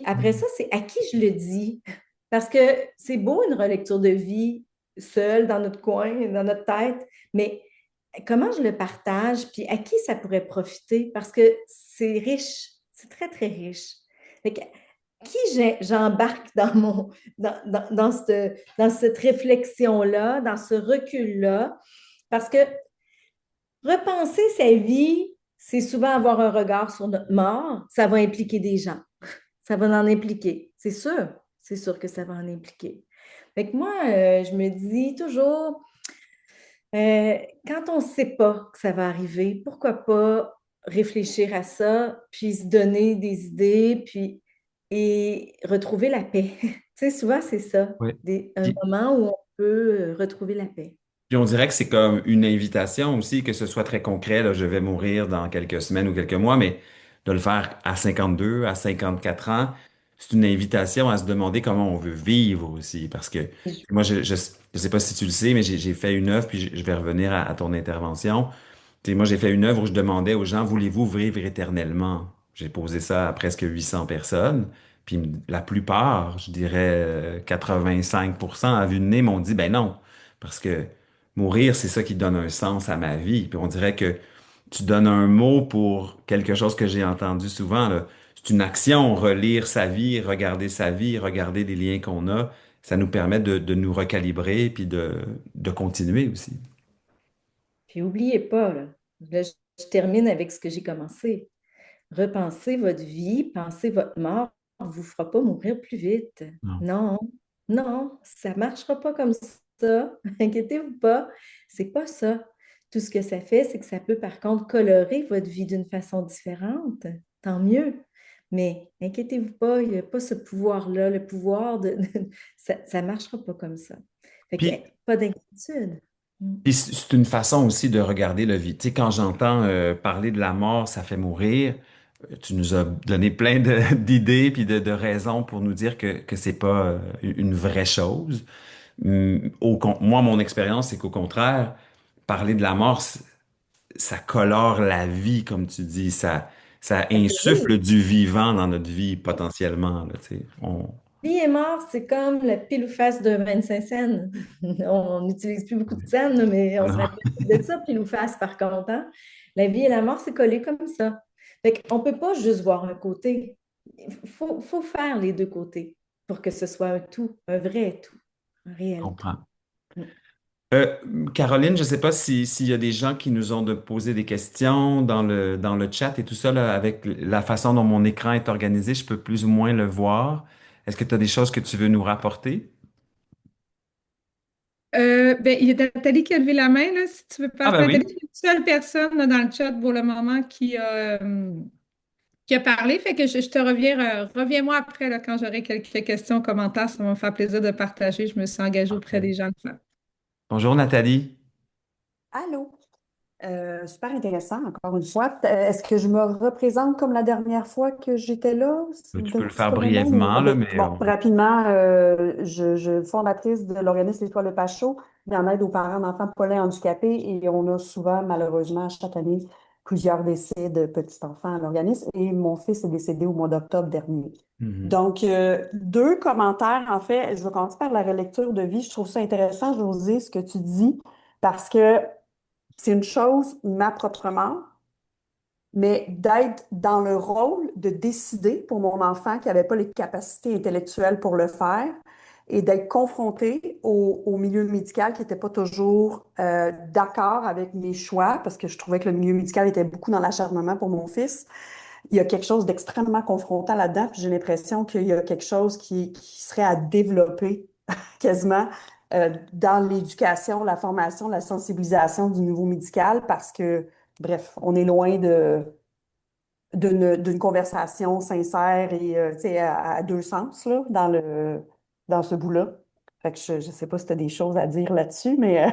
après ça, c'est à qui je le dis? Parce que c'est beau une relecture de vie seule, dans notre coin, dans notre tête, mais comment je le partage, puis à qui ça pourrait profiter? Parce que c'est riche, c'est très, très riche. Fait que, qui j'embarque dans cette réflexion-là, dans ce recul-là? Parce que repenser sa vie, c'est souvent avoir un regard sur notre mort, ça va impliquer des gens. Ça va en impliquer, c'est sûr que ça va en impliquer. Fait que moi, je me dis toujours, euh, quand on ne sait pas que ça va arriver, pourquoi pas réfléchir à ça, puis se donner des idées, puis et retrouver la paix. Tu sais, souvent, c'est ça, Ouais. un moment où on peut retrouver la paix. Puis on dirait que c'est comme une invitation aussi, que ce soit très concret, là, je vais mourir dans quelques semaines ou quelques mois, mais de le faire à 52, à 54 ans, c'est une invitation à se demander comment on veut vivre aussi. Parce que moi, je sais pas si tu le sais, mais j'ai fait une œuvre, puis je vais revenir à ton intervention. Tu sais, moi, j'ai fait une œuvre où je demandais aux gens, voulez-vous vivre éternellement? J'ai posé ça à presque 800 personnes, puis la plupart, je dirais 85% à vue de nez m'ont dit, ben non, parce que mourir, c'est ça qui donne un sens à ma vie. Puis on dirait que tu donnes un mot pour quelque chose que j'ai entendu souvent, là. C'est une action, relire sa vie, regarder les liens qu'on a. Ça nous permet de nous recalibrer puis de continuer aussi. Puis n'oubliez pas, là, je termine avec ce que j'ai commencé. Repensez votre vie, pensez votre mort, ne vous fera pas mourir plus vite. Non. Non, non, ça ne marchera pas comme ça. Inquiétez-vous pas, c'est pas ça. Tout ce que ça fait, c'est que ça peut par contre colorer votre vie d'une façon différente. Tant mieux. Mais inquiétez-vous pas, il n'y a pas ce pouvoir-là, le pouvoir ça ne marchera pas comme ça. Fait que, Puis pas d'inquiétude. Mm. Puis c'est une façon aussi de regarder la vie. Tu sais, quand j'entends parler de la mort, ça fait mourir, tu nous as donné plein d'idées puis de raisons pour nous dire que c'est pas une vraie chose. Moi, mon expérience, c'est qu'au contraire, parler de la mort, ça colore la vie, comme tu dis. Ça insuffle Oui. du vivant dans notre vie, potentiellement, là, tu sais. Vie et mort, c'est comme la pile ou face de 25 cents. On n'utilise plus beaucoup de scènes, là, mais on se Non. rappelle de ça, pile ou face, par contre, hein. La vie et la mort, c'est collé comme ça. Fait qu'on ne peut pas juste voir un côté. Il faut faire les deux côtés pour que ce soit un tout, un vrai tout, un Je réel tout. comprends. Mm. Euh, Caroline, je ne sais pas s'il y a des gens qui nous ont posé des questions dans le chat et tout ça, là, avec la façon dont mon écran est organisé, je peux plus ou moins le voir. Est-ce que tu as des choses que tu veux nous rapporter? Ben, il y a Nathalie qui a levé la main, là, si tu veux Ah passer. ben Nathalie, oui. c'est une seule personne là, dans le chat pour le moment qui a parlé. Fait que je te reviens, reviens-moi après là, quand j'aurai quelques questions, commentaires. Ça va me faire plaisir de partager. Je me suis engagée auprès Parfait. des gens de faire. Bonjour Nathalie. Allô? Super intéressant, encore une fois. Est-ce que je me représente comme la dernière fois que j'étais là? Tu peux le C'est faire pas le même? brièvement, là, OK. mais Bon, rapidement, je suis fondatrice de l'organisme L'Étoile de Pachot, qui en aide aux parents d'enfants polais handicapés et on a souvent, malheureusement, chaque année, plusieurs décès de petits-enfants à l'organisme et mon fils est décédé au mois d'octobre dernier. Mhm. Donc, deux commentaires, en fait. Je vais commencer par la relecture de vie. Je trouve ça intéressant, José, ce que tu dis, parce que c'est une chose, ma propre mort, mais d'être dans le rôle de décider pour mon enfant qui n'avait pas les capacités intellectuelles pour le faire et d'être confronté au milieu médical qui n'était pas toujours d'accord avec mes choix parce que je trouvais que le milieu médical était beaucoup dans l'acharnement pour mon fils. Il y a quelque chose d'extrêmement confrontant là-dedans, puis j'ai l'impression qu'il y a quelque chose qui serait à développer quasiment dans l'éducation, la formation, la sensibilisation du niveau médical parce que, bref, on est loin d'une conversation sincère et tu sais, à deux sens là, dans ce bout-là. Fait que je ne sais pas si tu as des choses à dire là-dessus, mais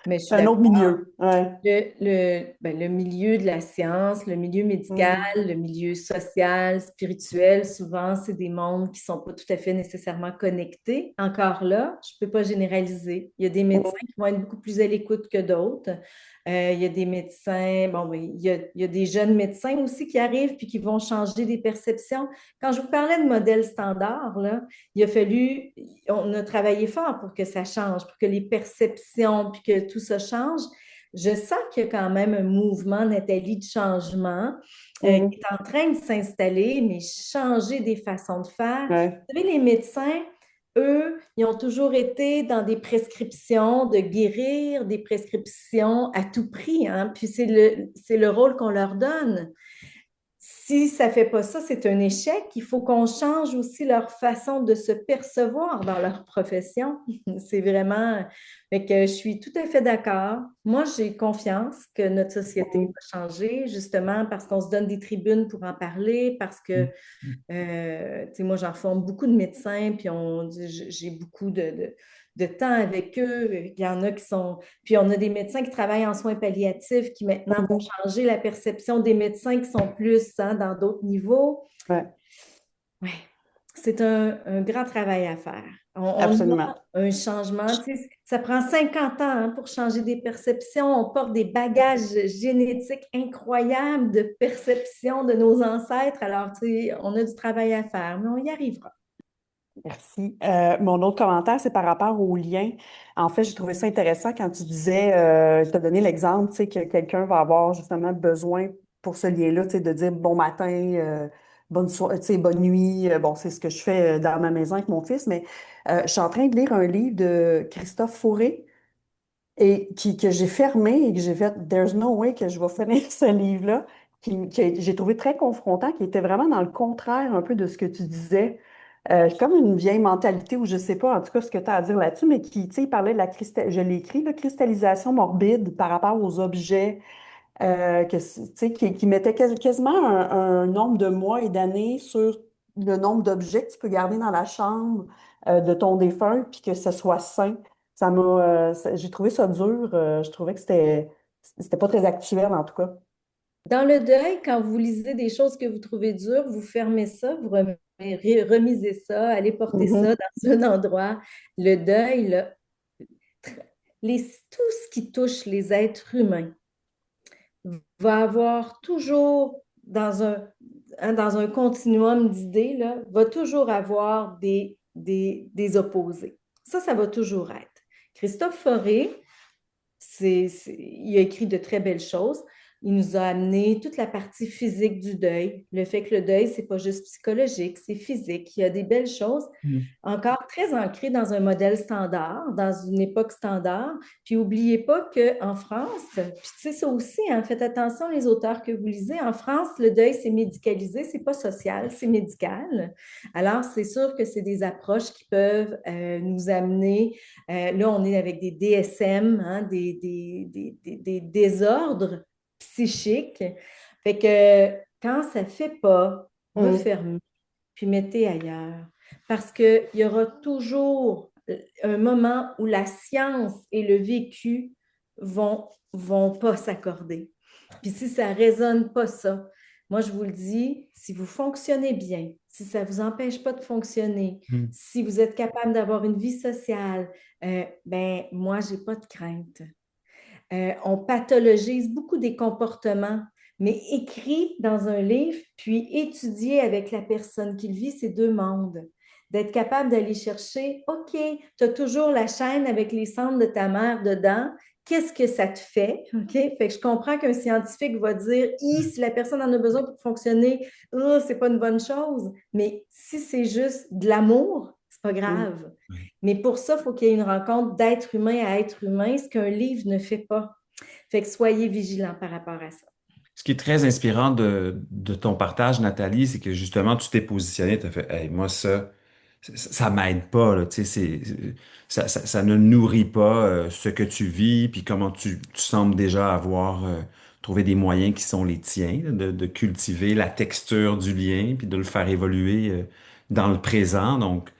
Mais je suis C'est un autre d'accord. milieu. Ouais. Le milieu de la science, le milieu médical, Mhm. le milieu social, spirituel, souvent, c'est des mondes qui ne sont pas tout à fait nécessairement connectés. Encore là, je ne peux pas généraliser. Il y a des médecins qui vont être beaucoup plus à l'écoute que d'autres. Il y a des médecins, bon, oui, il y a des jeunes médecins aussi qui arrivent puis qui vont changer des perceptions. Quand je vous parlais de modèle standard, là, il a fallu, on a travaillé fort pour que ça change, pour que les perceptions, puis que tout ça change. Je sens qu'il y a quand même un mouvement, Nathalie, de changement qui Mhm. est en train de s'installer, mais changer des façons de faire. Ouais. Vous savez, les médecins, eux, ils ont toujours été dans des prescriptions de guérir, des prescriptions à tout prix, hein? Puis c'est le rôle qu'on leur donne. Si ça ne fait pas ça, c'est un échec. Il faut qu'on change aussi leur façon de se percevoir dans leur profession. C'est vraiment... Fait que je suis tout à fait d'accord. Moi, j'ai confiance que notre société Mhm. va changer, justement parce qu'on se donne des tribunes pour en parler, parce que tu sais, moi, j'en forme beaucoup de médecins, puis j'ai beaucoup de temps avec eux. Il y en a qui sont... Puis on a des médecins qui travaillent en soins palliatifs qui maintenant vont Mhm. changer la perception des médecins qui sont plus hein, dans d'autres niveaux. Ouais. Ouais. C'est un grand travail à faire. On Absolument. a un changement. Tu sais, ça prend 50 ans hein, pour changer des perceptions. On porte des bagages génétiques incroyables de perception de nos ancêtres. Alors, tu sais, on a du travail à faire, mais on y arrivera. Merci. Mon autre commentaire, c'est par rapport au lien. En fait, j'ai trouvé ça intéressant quand tu disais, tu as donné l'exemple, tu sais, que quelqu'un va avoir justement besoin pour ce lien-là, tu sais, de dire bon matin, bonne soirée, tu sais, bonne nuit. Bon, c'est ce que je fais dans ma maison avec mon fils, mais je suis en train de lire un livre de Christophe Fauré et que j'ai fermé et que j'ai fait There's no way que je vais finir ce livre-là, j'ai trouvé très confrontant, qui était vraiment dans le contraire un peu de ce que tu disais. Comme une vieille mentalité, ou je sais pas en tout cas ce que tu as à dire là-dessus, mais qui, tu sais, il parlait de je l'ai écrit, la cristallisation morbide par rapport aux objets, tu sais, qui mettait quasiment un nombre de mois et d'années sur le nombre d'objets que tu peux garder dans la chambre de ton défunt, puis que ce soit sain. J'ai trouvé ça dur. Je trouvais que c'était pas très actuel en tout cas. Dans le deuil, quand vous lisez des choses que vous trouvez dures, vous fermez ça, vous remisez ça, allez porter ça Mhm. dans un endroit. Le deuil, là, tout ce qui touche les êtres humains va avoir toujours, dans un continuum d'idées, là, va toujours avoir des opposés. Ça va toujours être. Christophe Fauré, il a écrit de très belles choses. Il nous a amené toute la partie physique du deuil, le fait que le deuil, c'est pas juste psychologique, c'est physique. Il y a des belles choses, Mm. encore très ancrées dans un modèle standard, dans une époque standard. Puis n'oubliez pas qu'en France, puis tu sais ça aussi, hein, faites attention les auteurs que vous lisez. En France, le deuil, c'est médicalisé, c'est pas social, c'est médical. Alors, c'est sûr que c'est des approches qui peuvent nous amener là, on est avec des DSM, hein, des désordres psychiques. Fait que quand ça ne fait pas, Mhm. refermez, puis mettez ailleurs. Parce qu'il y aura toujours un moment où la science et le vécu vont pas s'accorder. Puis si ça ne résonne pas ça, moi je vous le dis, si vous fonctionnez bien, si ça ne vous empêche pas de fonctionner, Mm. si vous êtes capable d'avoir une vie sociale, ben moi, j'ai pas de crainte. On pathologise beaucoup des comportements, mais écrit dans un livre, puis étudié avec la personne qui le vit, c'est deux mondes. D'être capable d'aller chercher, OK, tu as toujours la chaîne avec les cendres de ta mère dedans. Qu'est-ce que ça te fait? OK? Fait que je comprends qu'un scientifique va dire, si la personne en a besoin pour fonctionner, oh, c'est pas une bonne chose. Mais si c'est juste de l'amour, c'est pas Mhm. grave. Oui. Mais pour ça, il faut qu'il y ait une rencontre d'être humain à être humain, ce qu'un livre ne fait pas. Fait que soyez vigilants par rapport à ça. Ce qui est très inspirant de ton partage, Nathalie, c'est que justement, tu t'es positionné, tu as fait, hey, moi, ça m'aide pas, là, tu sais, ça ne nourrit pas ce que tu vis, puis comment tu sembles déjà avoir trouvé des moyens qui sont les tiens, là, de cultiver la texture du lien, puis de le faire évoluer dans le présent. Donc,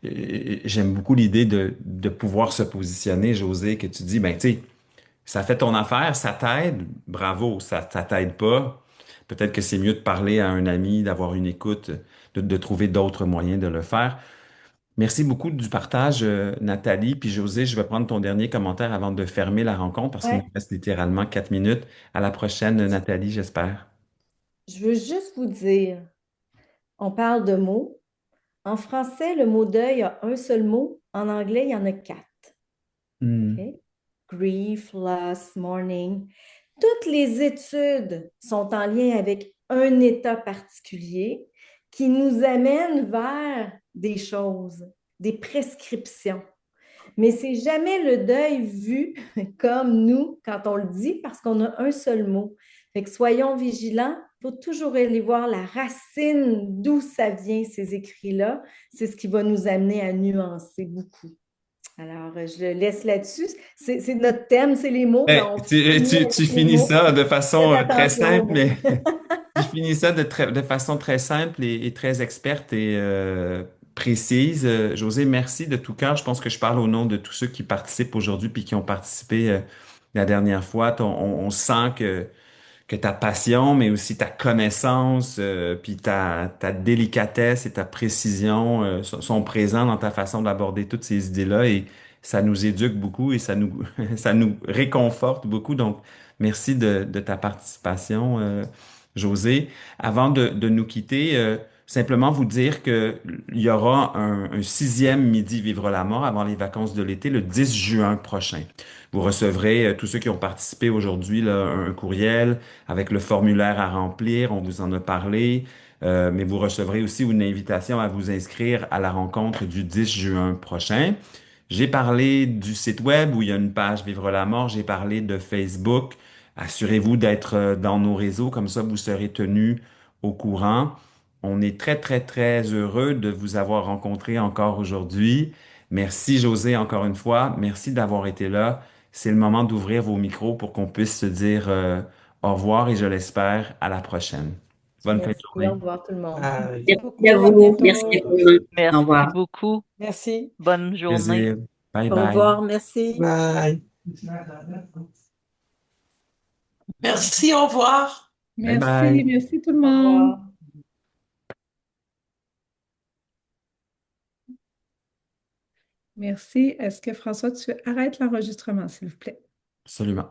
j'aime beaucoup l'idée de pouvoir se positionner, José, que tu dis, ben, tu sais, ça fait ton affaire, ça t'aide, bravo, ça t'aide pas. Peut-être que c'est mieux de parler à un ami, d'avoir une écoute, de trouver d'autres moyens de le faire. Merci beaucoup du partage, Nathalie. Puis José, je vais prendre ton dernier commentaire avant de fermer la rencontre parce qu'il nous Ouais. reste littéralement 4 minutes. À la prochaine, Nathalie, j'espère. Je veux juste vous dire, on parle de mots. En français, le mot deuil a un seul mot. En anglais, il y en a quatre. Hmm. OK? Grief, loss, mourning. Toutes les études sont en lien avec un état particulier qui nous amène vers des choses, des prescriptions. Mais c'est jamais le deuil vu comme nous quand on le dit parce qu'on a un seul mot. Fait que soyons vigilants. Il faut toujours aller voir la racine d'où ça vient, ces écrits-là. C'est ce qui va nous amener à nuancer beaucoup. Alors, je le laisse là-dessus. C'est notre thème, c'est les mots. Ben, Ben, on tu, finit tu, avec tu les finis mots. ça de façon Faites très attention aux simple, mots. mais tu finis ça de façon très simple et très experte et précise. José, merci de tout cœur. Je pense que je parle au nom de tous ceux qui participent aujourd'hui puis qui ont participé la dernière fois. On sent que ta passion, mais aussi ta connaissance, puis ta délicatesse et ta précision sont présents dans ta façon d'aborder toutes ces idées-là et ça nous éduque beaucoup et ça nous réconforte beaucoup. Donc, merci de ta participation, José. Avant de nous quitter, simplement vous dire que il y aura un sixième Midi Vivre la mort avant les vacances de l'été, le 10 juin prochain. Vous recevrez, tous ceux qui ont participé aujourd'hui, là, un courriel avec le formulaire à remplir, on vous en a parlé, mais vous recevrez aussi une invitation à vous inscrire à la rencontre du 10 juin prochain. J'ai parlé du site web où il y a une page Vivre la mort, j'ai parlé de Facebook. Assurez-vous d'être dans nos réseaux, comme ça vous serez tenus au courant. On est très, très, très heureux de vous avoir rencontré encore aujourd'hui. Merci José encore une fois. Merci d'avoir été là. C'est le moment d'ouvrir vos micros pour qu'on puisse se dire au revoir et je l'espère à la prochaine. Bonne fin de Merci. Au journée. revoir tout le monde. Merci Beaucoup, beaucoup. à À Merci bientôt. bientôt. infiniment. Au Merci revoir. beaucoup. Merci. Bonne journée. Plaisir. Bye Au bye. revoir. Merci. Bye. Merci, au revoir. Bye Merci, bye. merci tout le Au monde. revoir. Merci. Est-ce que François, tu arrêtes l'enregistrement, s'il vous plaît? Absolument.